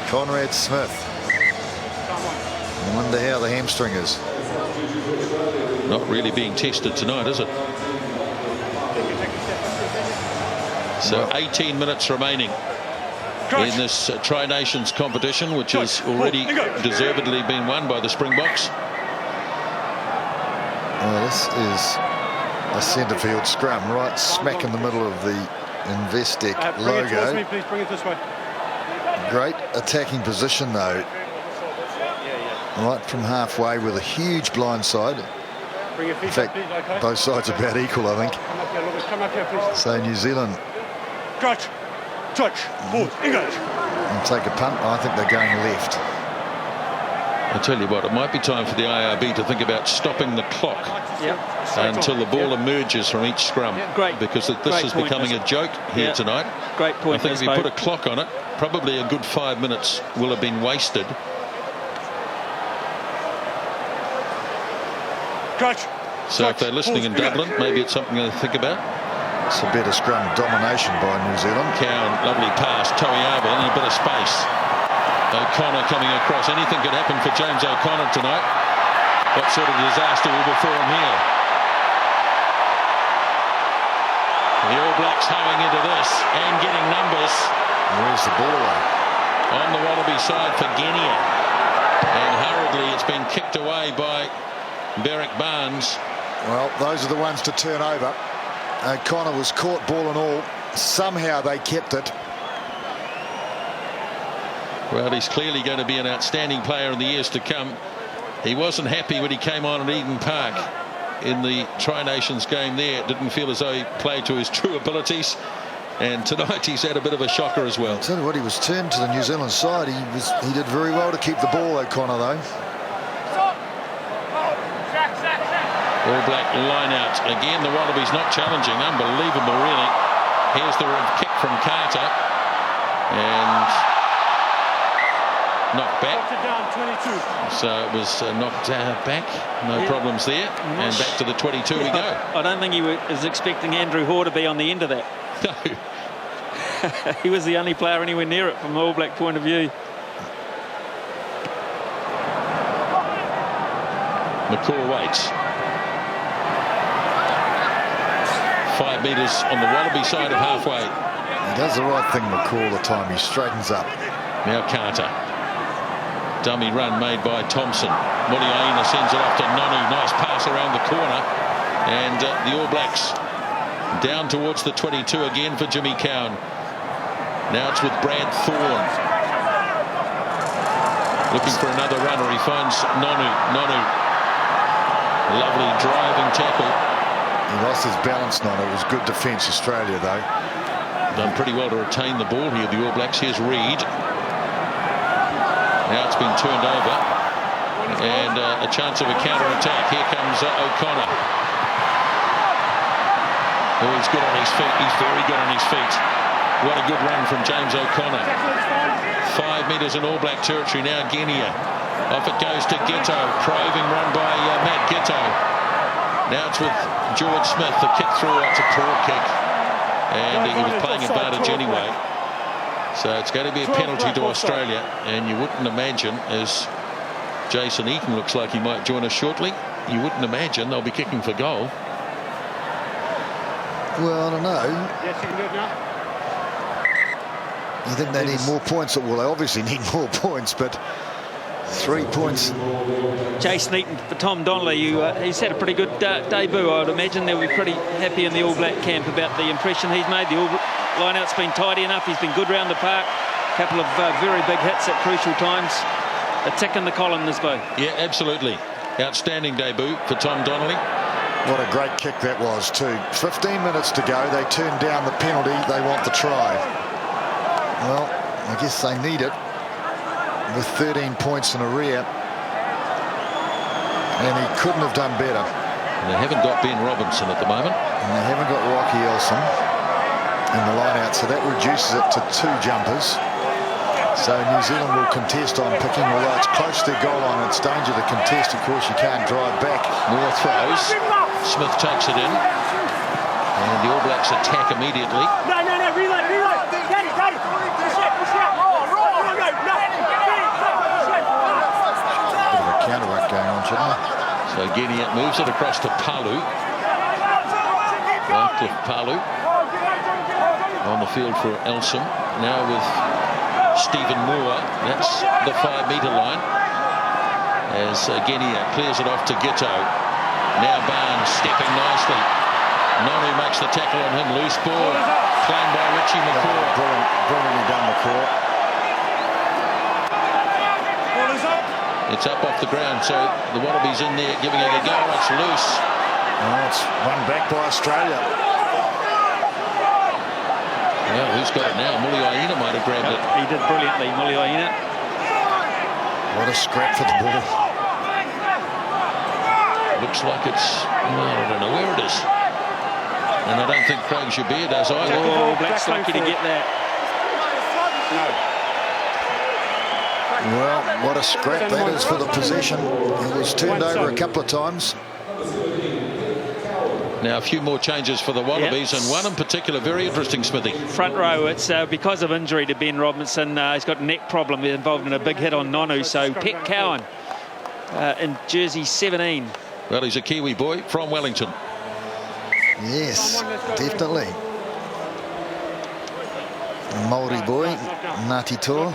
Conrad Smith. I wonder how the hamstring is. Not really being tested tonight, is it? So 18 minutes remaining in this Tri-Nations competition, which has already deservedly been won by the Springboks. Well, this is a centre field scrum right smack in the middle of the Investec logo. Bring it towards me, please. Bring it this way. Great attacking position though, right from halfway with a huge blind side. Bring your feet In fact, up, please. Okay. both sides are about equal, I think. Come up here, Lucas. Come up here, please. So New Zealand Touch, pause, engage. and take a punt. I think they're going left. I tell you what, it might be time for the IRB to think about stopping the clock until the ball emerges from each scrum. Great. Because this is becoming a joke here tonight. Great point. I think if you put a clock on it, probably a good 5 minutes will have been wasted. Touch. So if they're listening in Dublin, maybe it's something to think about. It's a better scrum domination by New Zealand. Cowan, lovely pass. Toiava in a bit of space. O'Connor coming across. Anything could happen for James O'Connor tonight. What sort of disaster will befall him here? The All Blacks hoeing into this and getting numbers. Where's the ball? On the Wallaby side for Genia. And hurriedly it's been kicked away by Berrick Barnes. Well, those are the ones to turn over. O'Connor was caught ball and all. Somehow they kept it. Well, he's clearly going to be an outstanding player in the years to come. He wasn't happy when he came on at Eden Park in the Tri-Nations game there. It didn't feel as though he played to his true abilities. And tonight he's had a bit of a shocker as well. I'll tell you what, he was turned to the New Zealand side. He did very well to keep the ball, O'Connor, though. All Black line out. Again, the Wallabies not challenging. Unbelievable, really. Here's the kick from Carter. And knocked back. So it was knocked back. No problems there. And back to the 22 we go. I don't think he was expecting Andrew Hoare to be on the end of that. No. He was the only player anywhere near it from an All Black point of view. McCaw waits. 5 metres on the Wallaby side of halfway. He does the right thing, McCaw, the time. He straightens up. Now Carter. Dummy run made by Thompson. Muliaina sends it off to Nonu. Nice pass around the corner. And the All Blacks down towards the 22 again for Jimmy Cowan. Now it's with Brad Thorne. Looking for another runner. He finds Nonu. Lovely driving tackle. He lost his balance, Nonu. It was good defence, Australia, though. Done pretty well to retain the ball here, the All Blacks. Here's Reid. Now it's been turned over. And a chance of a counter-attack. Here comes O'Connor. Oh, he's good on his feet. He's very good on his feet. What a good run from James O'Connor. 5 5 metres in All Black territory. Now Genia. Off it goes to Ghetto. Probing run by Matt Ghetto. Now it's with George Smith. The kick through. It's a poor kick. And he was playing advantage anyway. So it's going to be a penalty to Australia. And you wouldn't imagine, as Jason Eaton looks like he might join us shortly, you wouldn't imagine they'll be kicking for goal. Well, I don't know. Yes, you can do it now. You think they need more points? Well, they obviously need more points, but 3 points. Jason Eaton for Tom Donnelly. He's had a pretty good debut. I would imagine they'll be pretty happy in the All Black camp about the impression he's made. The line-out's been tidy enough. He's been good round the park. A couple of very big hits at crucial times. A tick in the column, this bloke. Yeah, absolutely. Outstanding debut for Tom Donnelly. What a great kick that was too. 15 minutes to go. They turn down the penalty. They want the try. Well, I guess they need it with 13 points in arrear. And he couldn't have done better. And they haven't got Ben Robinson at the moment. And they haven't got Rocky Elson in the line-out, so that reduces it to 2 jumpers. So New Zealand will contest on picking, although it's close to their goal line. It's danger to contest. Of course, you can't drive back. More throws. Smith takes it in. And the All Blacks attack immediately. No, reload. Get it. Push out. Roll. No. Bit of a counter-ruck going on, shouldn't there? So Genia moves it across to Palu. Wycliffe Palu on the field for Elsom. Now with Stephen Moore. That's the 5-metre line. As Genia clears it off to Ghetto. Now Barnes stepping nicely. Nonu makes the tackle on him. Loose ball. Claimed by Richie McCaw. Brilliantly done, McCaw. It's up off the ground, so the Wallabies in there giving it a go. It's loose. Oh, it's run back by Australia. Well, who's got it now? Muliaina might have grabbed it. He did brilliantly, Muliaina. What a scrap for the ball. Looks like it's, well, I don't know where it is. And I don't think Craig Jabir does either. Oh, Black's lucky to get that. Well, what a scrap that is for the possession. It was turned over a couple of times. Now a few more changes for the Wallabies, and one in particular very interesting, Smithy. Front row, it's because of injury to Ben Robinson. He's got a neck problem. He's involved in a big hit on Nonu. So Pet Cowan in jersey 17. Well, he's a Kiwi boy from Wellington. Yes, definitely. A Māori boy, Ngāti Toa.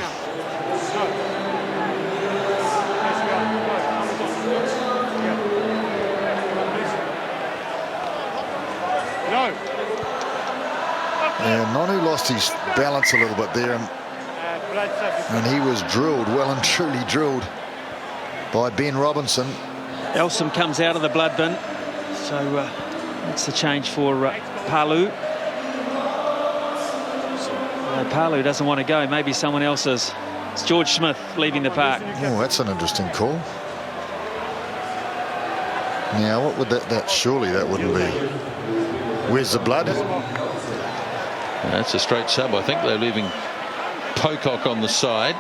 Yeah, Nonu lost his balance a little bit there, and he was drilled, well and truly drilled, by Ben Robinson. Elsom comes out of the blood bin, so that's the change for Palu. Palu doesn't want to go, maybe someone else is. It's George Smith leaving the park. Oh, that's an interesting call. Now, what would that surely that wouldn't be. Where's the blood? That's a straight sub. I think they're leaving Pocock on the side.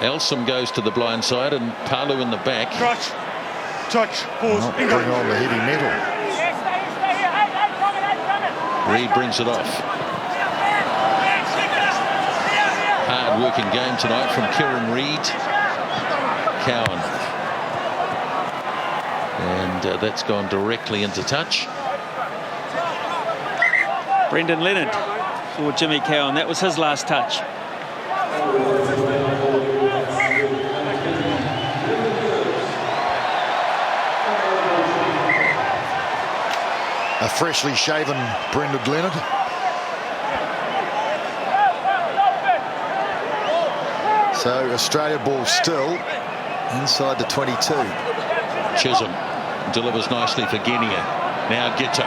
Elsom goes to the blind side and Palu in the back. Touch, pause, bring on the heavy metal. Reid brings it off. Hard working game tonight from Kieran Reid. Cowan. And that's gone directly into touch. Brendan Leonard for Jimmy Cowan. That was his last touch. A freshly shaven Brendan Leonard. So Australia ball still inside the 22. Chisholm delivers nicely for Genia. Now Ghetto.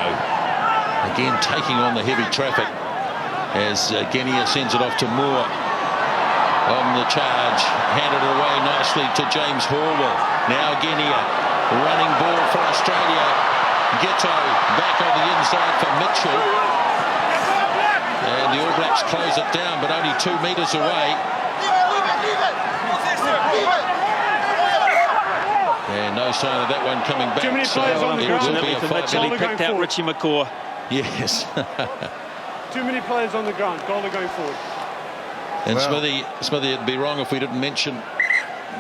Again taking on the heavy traffic as Genia sends it off to Moore. On the charge. Handed it away nicely to James Horwell. Now Genia. Running ball for Australia. Ghetto back on the inside for Mitchell. And the All Blacks close it down, but only 2 metres away. And no sign of that one coming back. Too many players on the it ground. will be a Nathan fight. literally picked out Richie McCaw. Yes. Too many players on the ground. Goalie going forward. And Well. Smithy, it'd be wrong if we didn't mention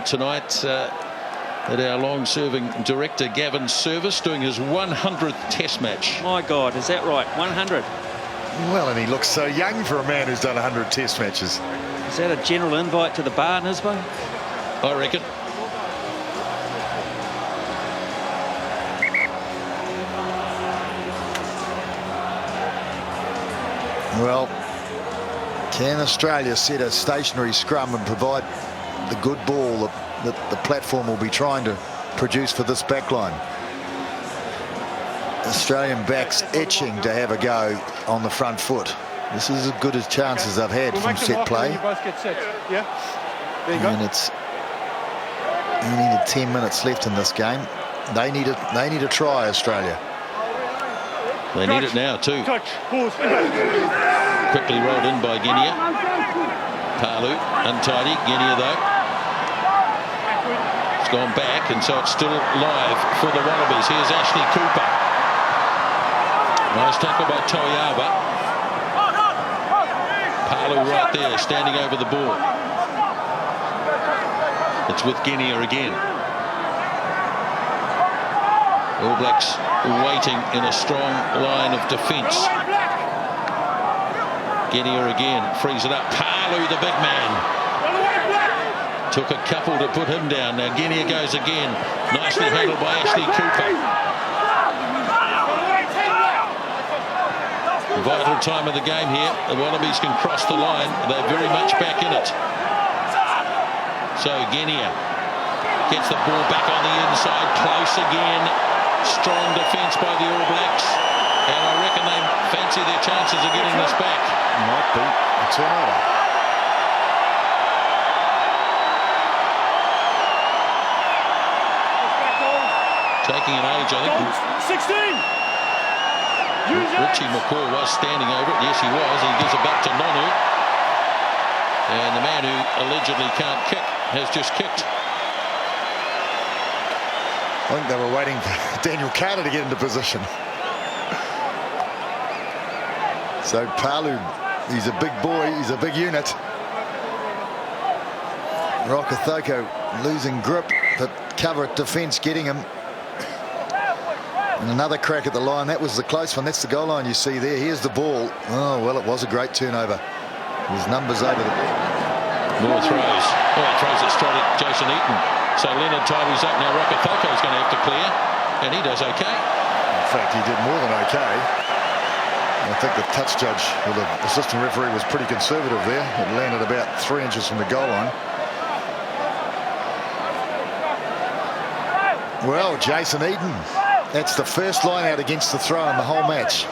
tonight that our long-serving director Gavin Service doing his 100th Test match. My God, is that right? 100. Well, and he looks so young for a man who's done 100 Test matches. Is that a general invite to the bar, Nisbo? I reckon. Well, can Australia set a stationary scrum and provide the good ball that the platform will be trying to produce for this backline? Australian backs itching to have a go on the front foot. This is as good as chances they've had We'll from make them set mark play. when you both get set. Yeah. There you go. And it's only 10 minutes left in this game. They need a try, Australia. They need it now too. Touch. Pause. Quickly rolled in by Guinea. Palu untidy. Guinea though. It's gone back, and so it's still live for the Wallabies. Here's Ashley Cooper. Nice tackle by Toiava. Palu right there, standing over the ball. It's with Guinea again. All Blacks waiting in a strong line of defence. Guinea again, frees it up. Palu, the big man. Took a couple to put him down. Now Guinea goes again. Nicely handled by Ashley Cooper. Vital time of the game here. The Wallabies can cross the line. They're very much back in it. So Guinea gets the ball back on the inside. Close again. Strong defence by the All Blacks. And I reckon they fancy their chances of getting this back. Might be a turnover. Taking an age, I think. 16. Richie McCaw was standing over it. Yes, he was. And he gives it back to Nonu. And the man who allegedly can't kick has just kicked. I think they were waiting for Daniel Carter to get into position. So Palu, he's a big boy, he's a big unit. Rokethoko losing grip, but cover at defence getting him. And another crack at the line. That was the close one. That's the goal line you see there. Here's the ball. Oh, well, it was a great turnover. His numbers over the ball. More throws. Oh, he throws it straight at Jason Eaton. So Leonard tidies up. Now Rokethoko is going to have to clear. And he does okay. In fact, he did more than okay. I think the touch judge, or the assistant referee, was pretty conservative there. It landed about 3 inches from the goal line. Well, Jason Eaton. That's the first line out against the throw in the whole match.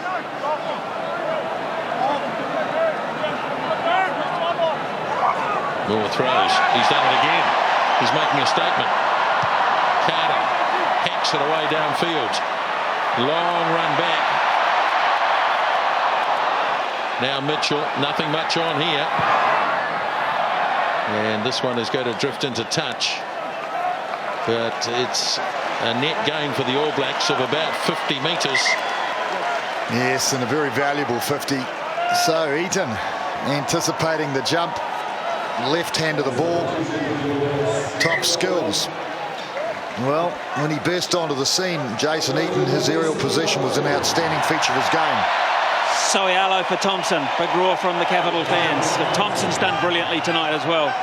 More throws. He's done it again. He's making a statement. Carter hacks it away downfield. Long run back. Now Mitchell, nothing much on here. And this one is going to drift into touch. But it's a net gain for the All Blacks of about 50 metres. Yes, and a very valuable 50. So Eaton anticipating the jump. Left hand of the ball. Top skills. Well, when he burst onto the scene, Jason Eaton, his aerial possession was an outstanding feature of his game. Soialo for Thompson. Big roar from the Capital fans. Thompson's done brilliantly tonight as well.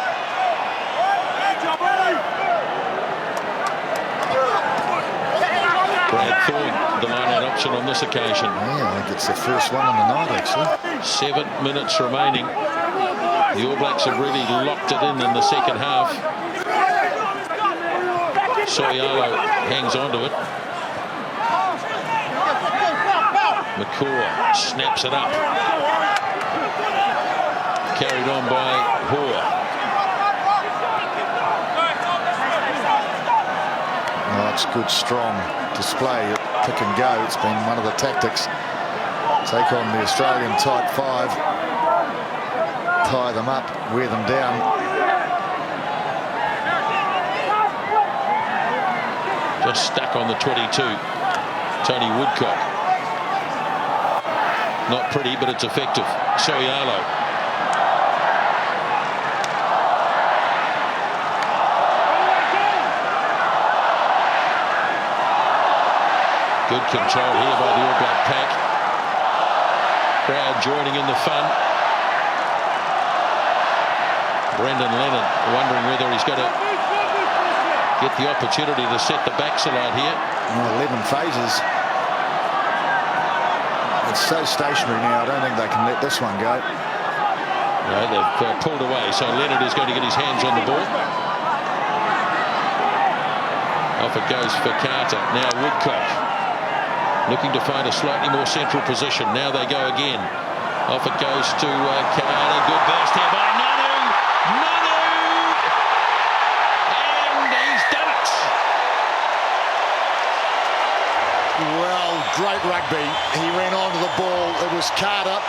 Brad Thorne, the line-out option on this occasion. Yeah, I think it's the first one on the night, actually. 7 minutes remaining. The All Blacks have really locked it in the second half. Soialo hangs on to it. McCaw snaps it up. Carried on by Hoare. Oh, it's good, strong display at pick and go. It's been one of the tactics. Take on the Australian tight five. Tie them up, wear them down. Just stuck on the 22. Tony Woodcock. Not pretty, but it's effective. Soialo. Good control here by the All Black pack. Crowd joining in the fun. Brendan Lennon wondering whether he's got to get the opportunity to set the backslide here. 11 phases. It's so stationary now. I don't think they can let this one go. No, they've pulled away, so Leonard is going to get his hands on the ball. Off it goes for Carter. Now Woodcock looking to find a slightly more central position. Now they go again. Off it goes to Carter. Good burst here by Nanu. Nanu! And he's done it. Well, great rugby. He ran onto the ball. It was Carter.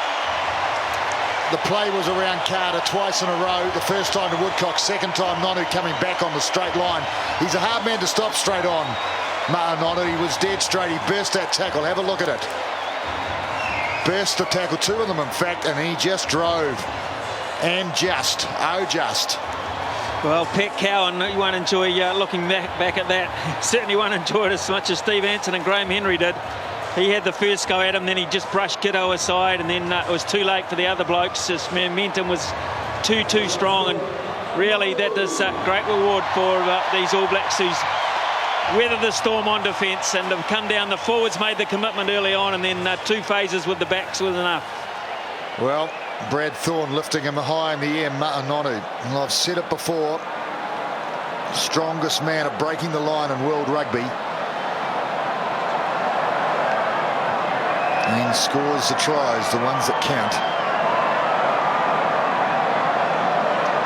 The play was around Carter twice in a row. The first time to Woodcock, second time Nonu coming back on the straight line. He's a hard man to stop straight on. Nonu, he was dead straight. He burst that tackle. Have a look at it. Burst the tackle, two of them in fact, and he just drove. And just. Well, Pat Cowan, you won't enjoy looking back at that. Certainly won't enjoy it as much as Steve Anson and Graham Henry did. He had the first go at him, then he just brushed Kiddo aside, and then it was too late for the other blokes. His momentum was too strong, and really that is great reward for these All Blacks who's weathered the storm on defence and have come down. The forwards made the commitment early on, and then 2 phases with the backs was enough. Well, Brad Thorne lifting him high in the air, Ma'anonu. And I've said it before, strongest man at breaking the line in world rugby. And scores the tries, the ones that count.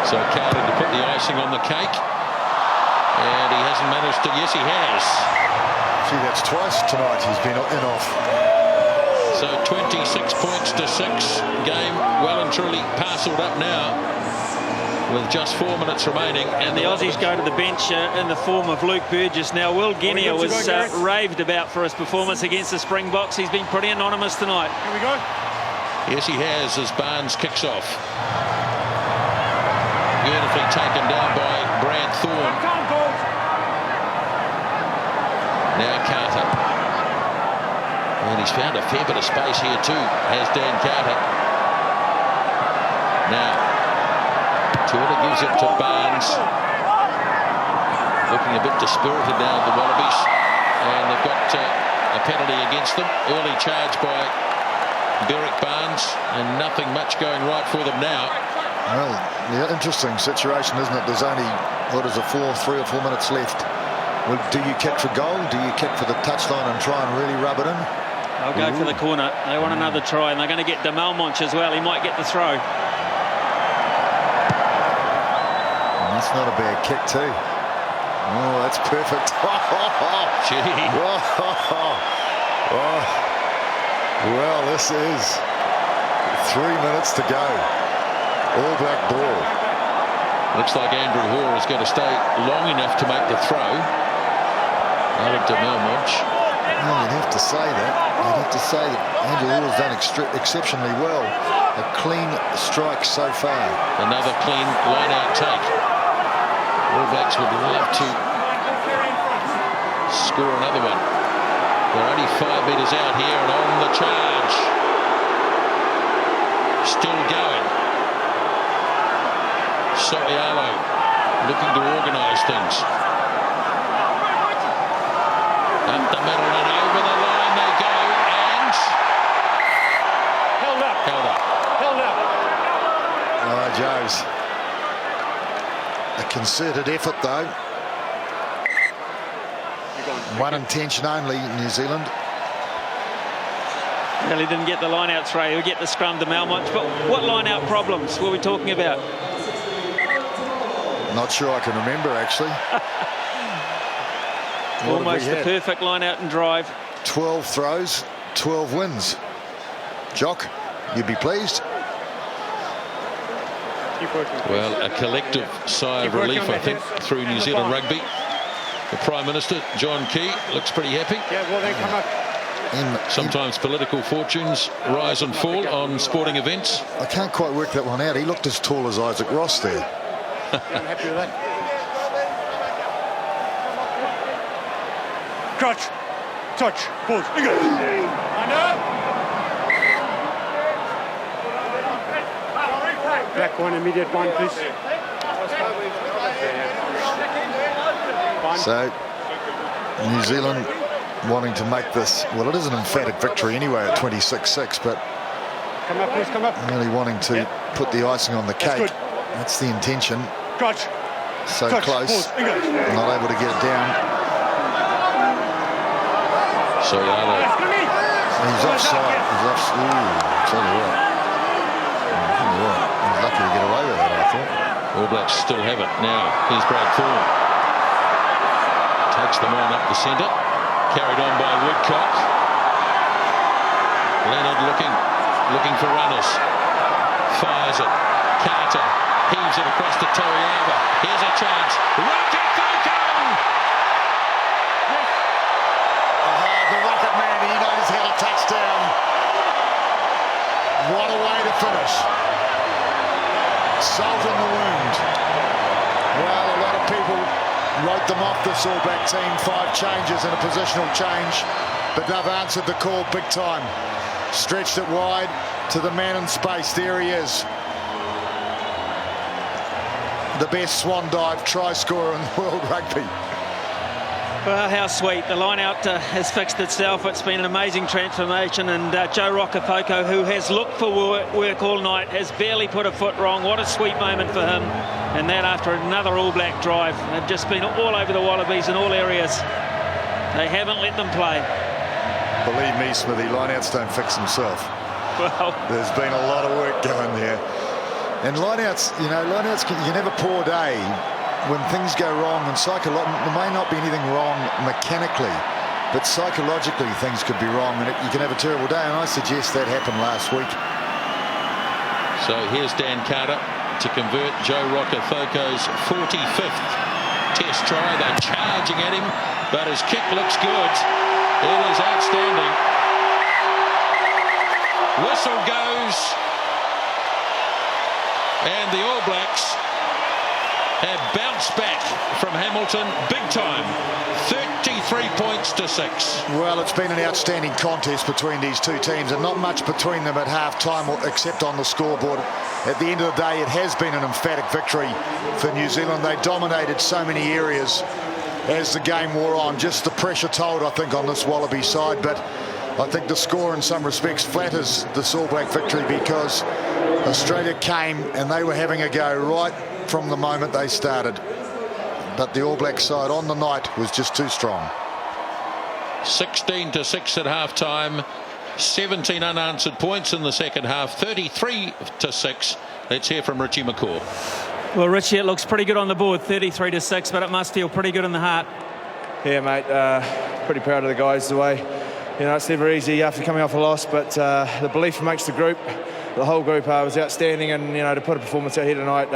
So Carter to put the icing on the cake. And he hasn't managed to. Yes, he has. Gee, that's twice tonight he's been in off. So 26 points to 6. Game well and truly parcelled up now with just 4 minutes remaining. And the Aussies go to the bench in the form of Luke Burgess. Now, Will Genia was raved about for his performance against the Springboks. He's been pretty anonymous tonight. Here we go. Yes, he has, as Barnes kicks off. Beautifully taken down by Brad Thorne. Now Carter. And he's found a fair bit of space here too, has Dan Carter. Now, Tuila gives it to Barnes. Looking a bit dispirited now, the Wallabies. And they've got a penalty against them. Early charge by Derek Barnes, and nothing much going right for them now. Well, the interesting situation, isn't it? There's only, what is it, 3 or 4 minutes left. Well, do you kick for goal? Do you kick for the touchline and try and really rub it in? They'll go for the corner. They want another try, and they're going to get de Malmonch as well. He might get the throw. And that's not a bad kick too. Oh, that's perfect. Gee. Well, this is 3 minutes to go. All Black ball. Looks like Andrew Hoare is going to stay long enough to make the throw. Out of de Malmonch. Well, you'd have to say that. You'd have to say that Andrew Hoare has done exceptionally well. A clean strike so far. Another clean line-out take. All Blacks would love to score another one. They're only 5 metres out here and on the charge. Still going. Soialo looking to organise things. Up the middle and over the line they go, and Held up. Oh, Joes. A concerted effort though. One intention only, New Zealand. Well, he didn't get the line-out throw. He'll get the scrum de Malmonch. But what line-out problems were we talking about? Not sure I can remember, actually. Almost the perfect line-out and drive. 12 throws, 12 wins. Jock, you'd be pleased? Well, a collective sigh of relief, I think, through New Zealand rugby. The Prime Minister, John Key, looks pretty happy. Yeah, well then come up. Sometimes political fortunes rise and fall on sporting events. I can't quite work that one out. He looked as tall as Isaac Ross there. I'm happy with that. Crouch, touch, pause, English. Back one, immediate one, please. So, New Zealand wanting to make this, well, it is an emphatic victory anyway at 26-6, but Come up, please, come up. really wanting to put the icing on the cake. good. That's the intention. Crouch, So touch, close, pause, English. not able to get it down. So He's offside. He's off. Ooh, tell you what. He's lucky to get away with that, I thought. All Blacks still have it. Now, here's Brad Thorne. Takes them on up the centre. Carried on by Woodcock. Leonard looking for runners. Fires it. Carter heaves it across to Toriava. Here's a chance. Rocket Falcon! The rocket man, he knows how to touchdown. What a way to finish. Salt in the wound. Well, a lot of people wrote them off, this All Black team. 5 changes and a positional change, but they've answered the call big time. Stretched it wide to the man in space. There he is. The best swan dive try scorer in world rugby. Well, how sweet. The line-out has fixed itself. It's been an amazing transformation, and Joe Rokafoko, who has looked for work all night, has barely put a foot wrong. What a sweet moment for him. And that after another All Black drive. They've just been all over the Wallabies in all areas. They haven't let them play. Believe me, Smithy, lineouts don't fix themselves. Well, There's been a lot of work going there. And lineouts, you can have a poor day when things go wrong, and there may not be anything wrong mechanically, but psychologically things could be wrong, and you can have a terrible day, and I suggest that happened last week. So here's Dan Carter to convert Joe Rokafoko's 45th test try. They're charging at him, but his kick looks good. It is outstanding. Whistle goes, and the All Blacks have bounced back from Hamilton big time. 33 points to 6. Well, it's been an outstanding contest between these two teams, and not much between them at half-time except on the scoreboard. At the end of the day, it has been an emphatic victory for New Zealand. They dominated so many areas as the game wore on. Just the pressure told, I think, on this Wallaby side, but I think the score in some respects flatters this All Black victory, because Australia came and they were having a go right from the moment they started. But the All Black side on the night was just too strong. 16 to 6 at half-time. 17 unanswered points in the second half. 33 to 6. Let's hear from Richie McCaw. well, Richie, it looks pretty good on the board, 33 to 6, but it must feel pretty good in the heart. Yeah, mate, pretty proud of the guys. The way, it's never easy after coming off a loss, but the belief amongst the group, the whole group was outstanding, and to put a performance out here tonight,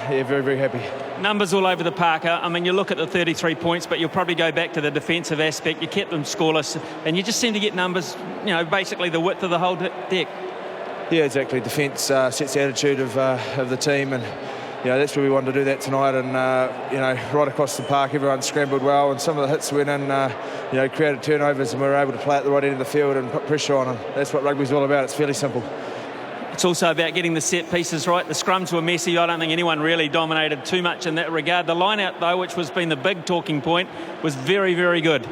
very, very happy. Numbers all over the park. I mean, you look at the 33 points, but you'll probably go back to the defensive aspect. You kept them scoreless, and you just seem to get numbers, basically the width of the whole deck. Yeah, exactly. Defence sets the attitude of the team, and that's where we wanted to do that tonight. And right across the park, everyone scrambled well, and some of the hits went in, created turnovers, and we were able to play at the right end of the field and put pressure on them. That's what rugby's all about. It's fairly simple. It's also about getting the set pieces right. The scrums were messy. I don't think anyone really dominated too much in that regard. The line-out, though, which has been the big talking point, was very, very good.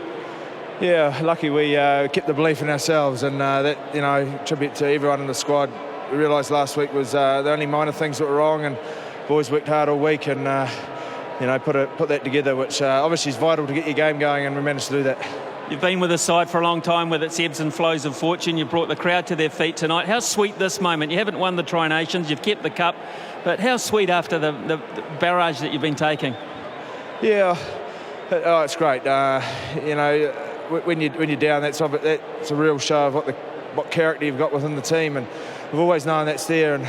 Yeah, lucky we kept the belief in ourselves, and that, tribute to everyone in the squad. We realised last week was the only minor things that were wrong, and boys worked hard all week, and put that together, which obviously is vital to get your game going, and we managed to do that. You've been with the side for a long time with its ebbs and flows of fortune. You brought the crowd to their feet tonight. How sweet this moment. You haven't won the Tri Nations, you've kept the cup, but how sweet after the barrage that you've been taking? Yeah, it's great. When you're down, that's a real show of what character you've got within the team, and we've always known that's there. And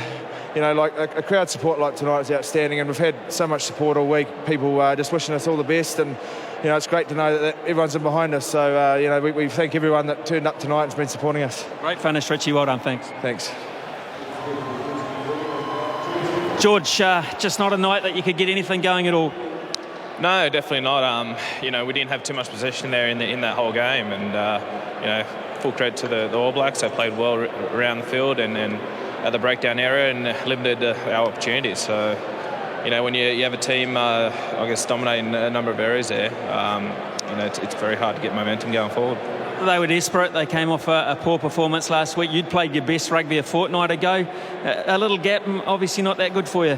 you know, like a crowd support like tonight is outstanding, and we've had so much support all week. People just wishing us all the best, and you know, it's great to know that everyone's in behind us. So you know, we thank everyone that turned up tonight and has been supporting us. Great finish, Richie. Well done. Thanks. Thanks. George, just not a night that you could get anything going at all. No, definitely not. You know, we didn't have too much possession there in that whole game, and you know, full credit to the All Blacks. They played well around the field and at the breakdown area and limited our opportunities. So, you know, when you have a team, I guess, dominating a number of areas there, you know, it's very hard to get momentum going forward. They were desperate. They came off a poor performance last week. You'd played your best rugby a fortnight ago. A little gap, obviously not that good for you.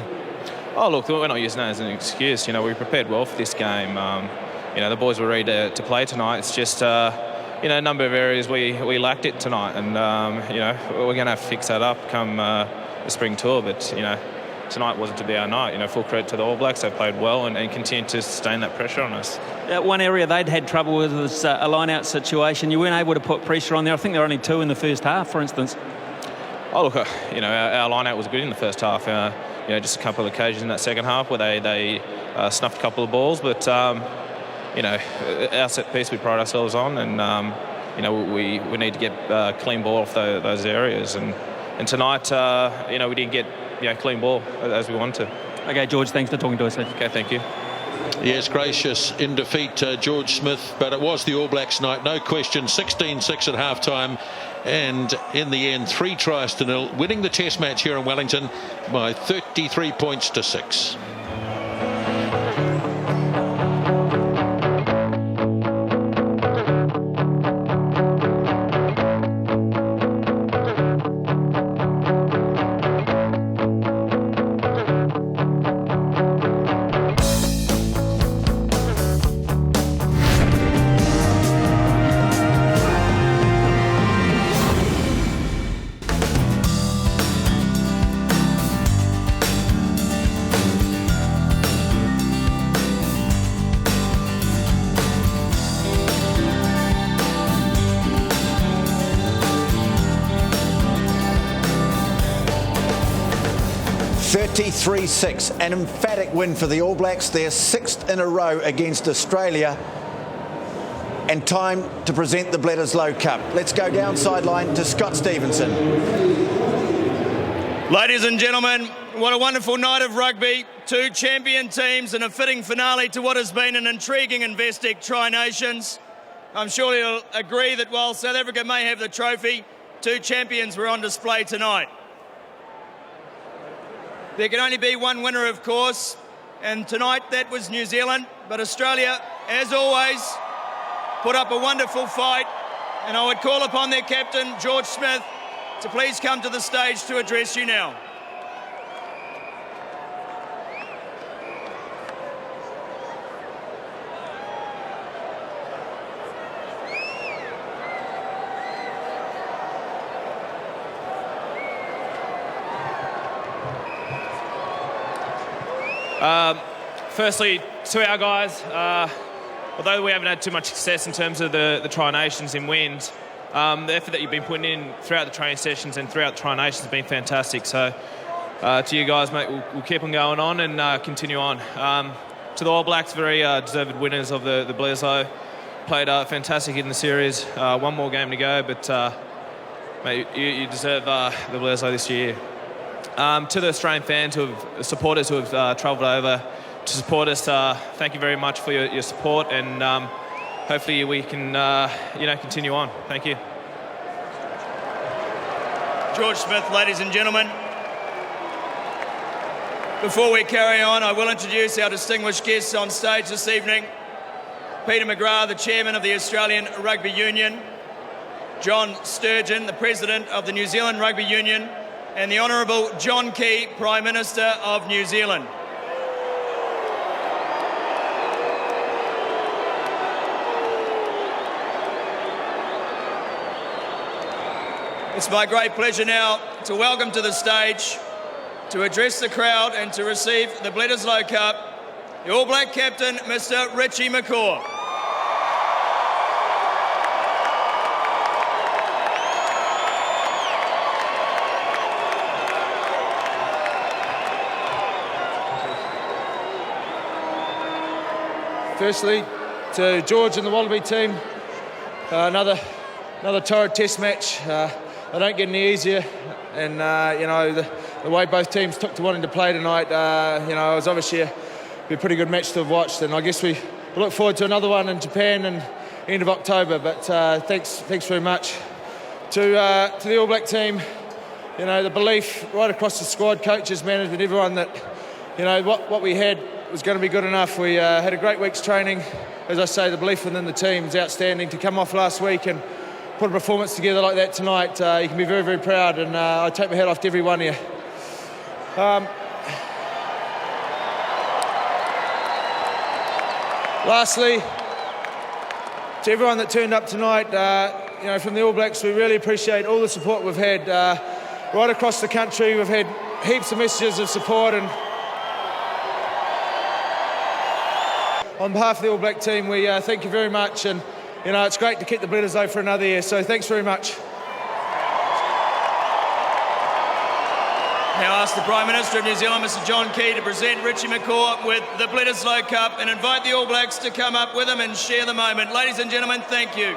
Oh, look, we're not using that as an excuse. You know, we prepared well for this game. You know, the boys were ready to play tonight. It's just, you know, a number of areas we lacked it tonight. And, you know, we're going to have to fix that up come the spring tour. But, you know, tonight wasn't to be our night. You know, full credit to the All Blacks. They played well and continued to sustain that pressure on us. One area they'd had trouble with was a line-out situation. You weren't able to put pressure on there. I think there were only 2 in the first half, for instance. Oh, look, you know, our line-out was good in the first half. You know, just a couple of occasions in that second half where they snuffed a couple of balls. But, you know, our set piece we pride ourselves on, and, you know, we need to get clean ball off those areas. And tonight, you know, we didn't get clean ball as we wanted to. Okay, George, thanks for talking to us. Okay, thank you. Yes, gracious in defeat, George Smith, but it was the All Blacks night, no question. 16-6 at half-time, and in the end 3 tries to 0, winning the test match here in Wellington by 33 points to 6. An emphatic win for the All Blacks, their 6th in a row against Australia, and time to present the Bledisloe Cup. Let's go down sideline to Scott Stevenson. Ladies and gentlemen, what a wonderful night of rugby. 2 champion teams and a fitting finale to what has been an intriguing and investing Tri-Nations. I'm sure you'll agree that while South Africa may have the trophy, 2 champions were on display tonight. There can only be one winner, of course, and tonight that was New Zealand. But Australia, as always, put up a wonderful fight, and I would call upon their captain, George Smith, to please come to the stage to address you now. Firstly, to our guys, although we haven't had too much success in terms of the Tri-Nations in wins, the effort that you've been putting in throughout the training sessions and throughout the Tri-Nations has been fantastic. So to you guys, mate, we'll keep on going on and continue on. To the All Blacks, very deserved winners of the Bledisloe. Played fantastic in the series. One more game to go, but mate, you deserve the Bledisloe this year. To the Australian fans, supporters who have travelled over to support us, thank you very much for your support, and hopefully we can continue on. Thank you. George Smith, ladies and gentlemen. Before we carry on, I will introduce our distinguished guests on stage this evening. Peter McGrath, the Chairman of the Australian Rugby Union. John Sturgeon, the President of the New Zealand Rugby Union. And the Honourable John Key, Prime Minister of New Zealand. It's my great pleasure now to welcome to the stage, to address the crowd and to receive the Bledisloe Cup, the All Black captain, Mr. Richie McCaw. firstly, to George and the Wallaby team. Another torrid test match. They don't get any easier, and the way both teams took to wanting to play tonight, it was obviously be a pretty good match to have watched, and I guess we look forward to another one in Japan and end of October. But thanks very much to the All Black team. The belief right across the squad, coaches, management, everyone that what we had was going to be good enough. We had a great week's training. As I say, the belief within the team is outstanding. To come off last week and put a performance together like that tonight, you can be very, very proud, and I take my hat off to every one of you. Lastly, to everyone that turned up tonight, from the All Blacks, we really appreciate all the support we've had right across the country. We've had heaps of messages of support, and on behalf of the All Black team, we thank you very much, and it's great to keep the Bledisloe for another year, so thanks very much. Now ask the Prime Minister of New Zealand, Mr John Key, to present Richie McCaw with the Bledisloe Cup and invite the All Blacks to come up with him and share the moment. Ladies and gentlemen, thank you.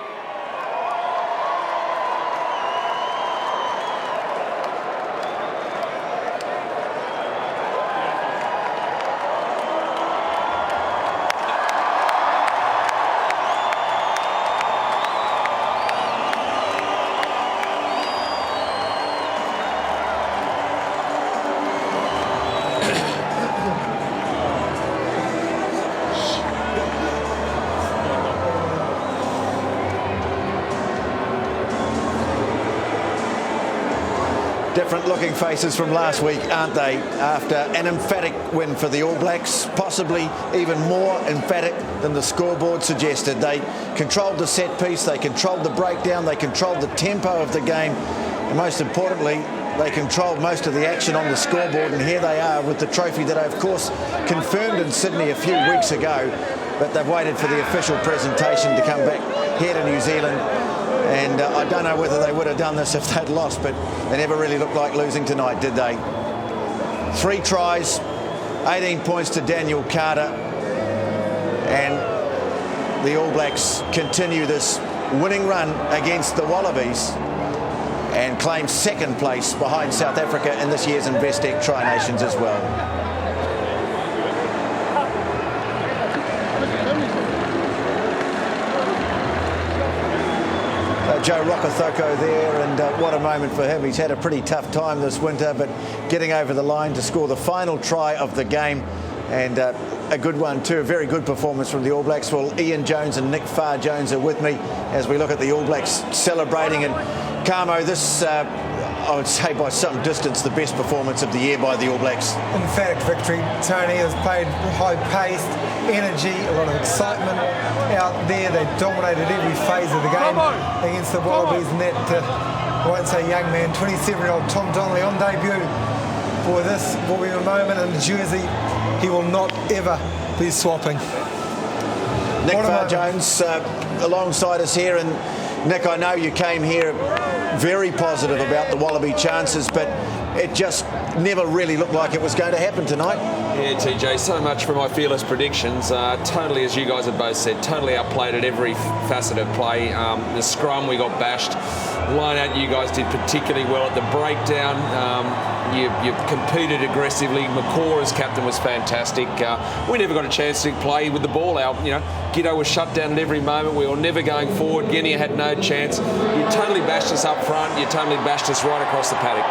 Different looking faces from last week, aren't they? After an emphatic win for the All Blacks, possibly even more emphatic than the scoreboard suggested. They controlled the set piece, they controlled the breakdown, they controlled the tempo of the game, and most importantly, they controlled most of the action on the scoreboard, and here they are with the trophy that I, of course, confirmed in Sydney a few weeks ago, but they've waited for the official presentation to come back here to New Zealand. And I don't know whether they would have done this if they'd lost, but they never really looked like losing tonight, did they? 3 tries, 18 points to Daniel Carter, and the All Blacks continue this winning run against the Wallabies and claim second place behind South Africa in this year's Investec Tri-Nations as well. Joe Rokocoko there, and what a moment for him. He's had a pretty tough time this winter, but getting over the line to score the final try of the game, and a good one too. A very good performance from the All Blacks. Well, Ian Jones and Nick Farr-Jones are with me as we look at the All Blacks celebrating. And Carmo, this, I would say by some distance, the best performance of the year by the All Blacks. Emphatic victory. Tony has played high-paced, energy, a lot of excitement out there. They dominated every phase of the game against the Wallabies, and that, I won't say young man, 27-year-old Tom Donnelly on debut. Boy, this will be a moment in the jersey he will not ever be swapping. Nick Farr-Jones alongside us here, and Nick, I know you came here very positive about the Wallaby chances, but it just never really looked like it was going to happen tonight. Yeah, TJ, so much for my fearless predictions. Totally, as you guys have both said, totally outplayed at every facet of play. The scrum, we got bashed. Line out, you guys did particularly well at the breakdown. You competed aggressively. McCaw as captain was fantastic. We never got a chance to play with the ball out. Giddo was shut down at every moment. We were never going forward. Guinea had no chance. You totally bashed us up front. You totally bashed us right across the paddock.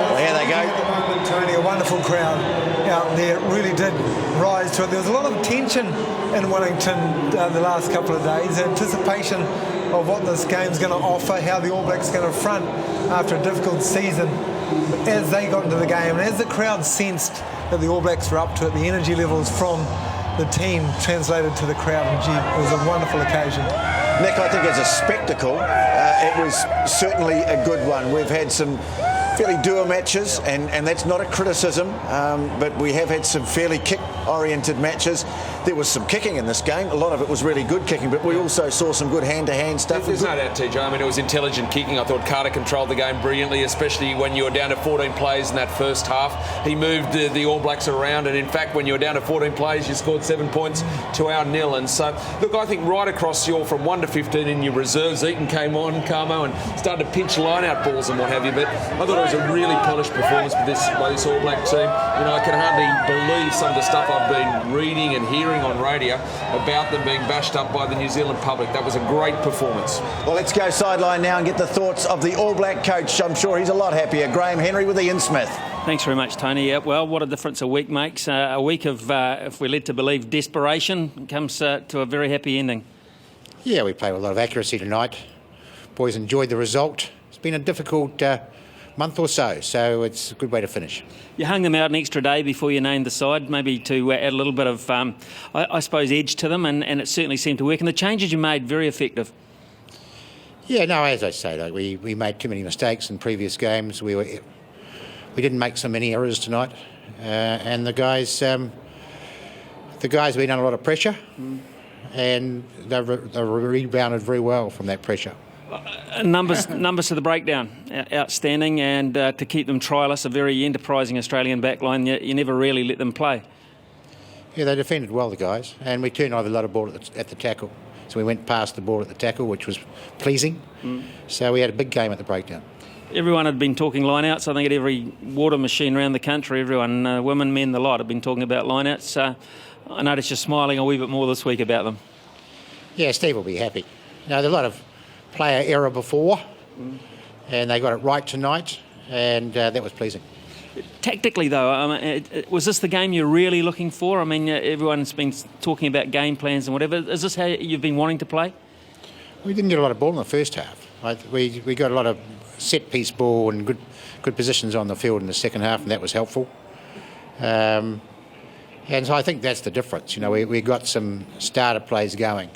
Well, here they go. Tony, a wonderful crowd out there. It really did rise to it. There was a lot of tension in Wellington the last couple of days. Anticipation of what this game's going to offer, how the All Blacks are going to front after a difficult season. But as they got into the game, and as the crowd sensed that the All Blacks were up to it, the energy levels from the team translated to the crowd, and gee, it was a wonderful occasion. Nick, I think as a spectacle, it was certainly a good one. We've had some fairly doer matches, and that's not a criticism, but we have had some fairly kick-oriented matches. There was some kicking in this game. A lot of it was really good kicking, but we also saw some good hand-to-hand stuff. There's no doubt, TJ. I mean, it was intelligent kicking. I thought Carter controlled the game brilliantly, especially when you were down to 14 plays in that first half. He moved the All Blacks around, and in fact, when you were down to 14 plays, you scored 7 points to our 0. And so, look, I think right across from 1 to 15 in your reserves, Eaton came on, Carmo, and started to pinch line-out balls and what have you. But I thought it was a really polished performance by this All Black team. You know, I can hardly believe some of the stuff I've been reading and hearing on radio about them being bashed up by the New Zealand public. That was a great performance. Well, let's go sideline now and get the thoughts of the All Black coach. I'm sure he's a lot happier. Graham Henry with Ian Smith. Thanks very much, Tony. Well, what a difference a week makes. A week of, if we're led to believe, desperation comes to a very happy ending. Yeah, we played with a lot of accuracy tonight. Boys enjoyed the result. It's been a difficult month or so it's a good way to finish. You hung them out an extra day before you named the side, maybe to add a little bit of, I suppose, edge to them, and it certainly seemed to work. And the changes you made, very effective. Yeah, no, as I say, like we made too many mistakes in previous games. We didn't make so many errors tonight, and the guys been under a lot of pressure, and they rebounded very well from that pressure. Numbers to the breakdown, outstanding, and to keep them trialists, a very enterprising Australian backline. You never really let them play. Yeah, they defended well, the guys, and we turned over a lot of ball at the tackle. So we went past the ball at the tackle, which was pleasing. So we had a big game at the breakdown. Everyone had been talking line-outs. I think at every water machine around the country, everyone, women, men, the lot, have been talking about line-outs. I noticed you're smiling a wee bit more this week about them. Yeah, Steve will be happy. There's a lot of player error before, and they got it right tonight, and that was pleasing. Tactically, though, was this the game you're really looking for? I mean, everyone's been talking about game plans and whatever. Is this how you've been wanting to play? We didn't get a lot of ball in the first half. We got a lot of set-piece ball and good positions on the field in the second half, and that was helpful. And so I think that's the difference. You know, we got some starter plays going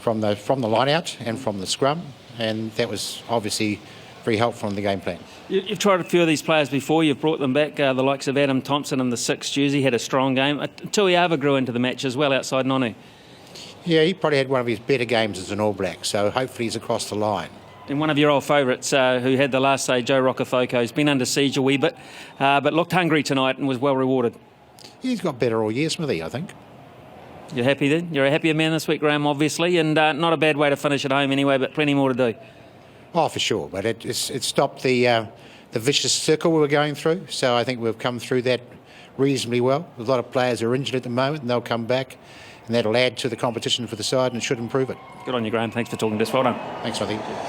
from the line-out and from the scrum, and that was obviously very helpful in the game plan. You've tried a few of these players before. You've brought them back. The likes of Adam Thompson in the 6th jersey had a strong game. Tuiava grew into the match as well outside Nonu. Yeah, he probably had one of his better games as an All Black, so hopefully he's across the line. And one of your old favourites who had the last say, Joe Rokafoko, has been under siege a wee bit, but looked hungry tonight and was well rewarded. He's got better all year, Smithy, I think. You're happy then? You're a happier man this week, Graham, obviously, and not a bad way to finish at home anyway, but plenty more to do. Oh, for sure, but it stopped the vicious circle we were going through, so I think we've come through that reasonably well. A lot of players are injured at the moment, and they'll come back, and that'll add to the competition for the side and should improve it. Good on you, Graham. Thanks for talking to us. Well done. Thanks, Smithy.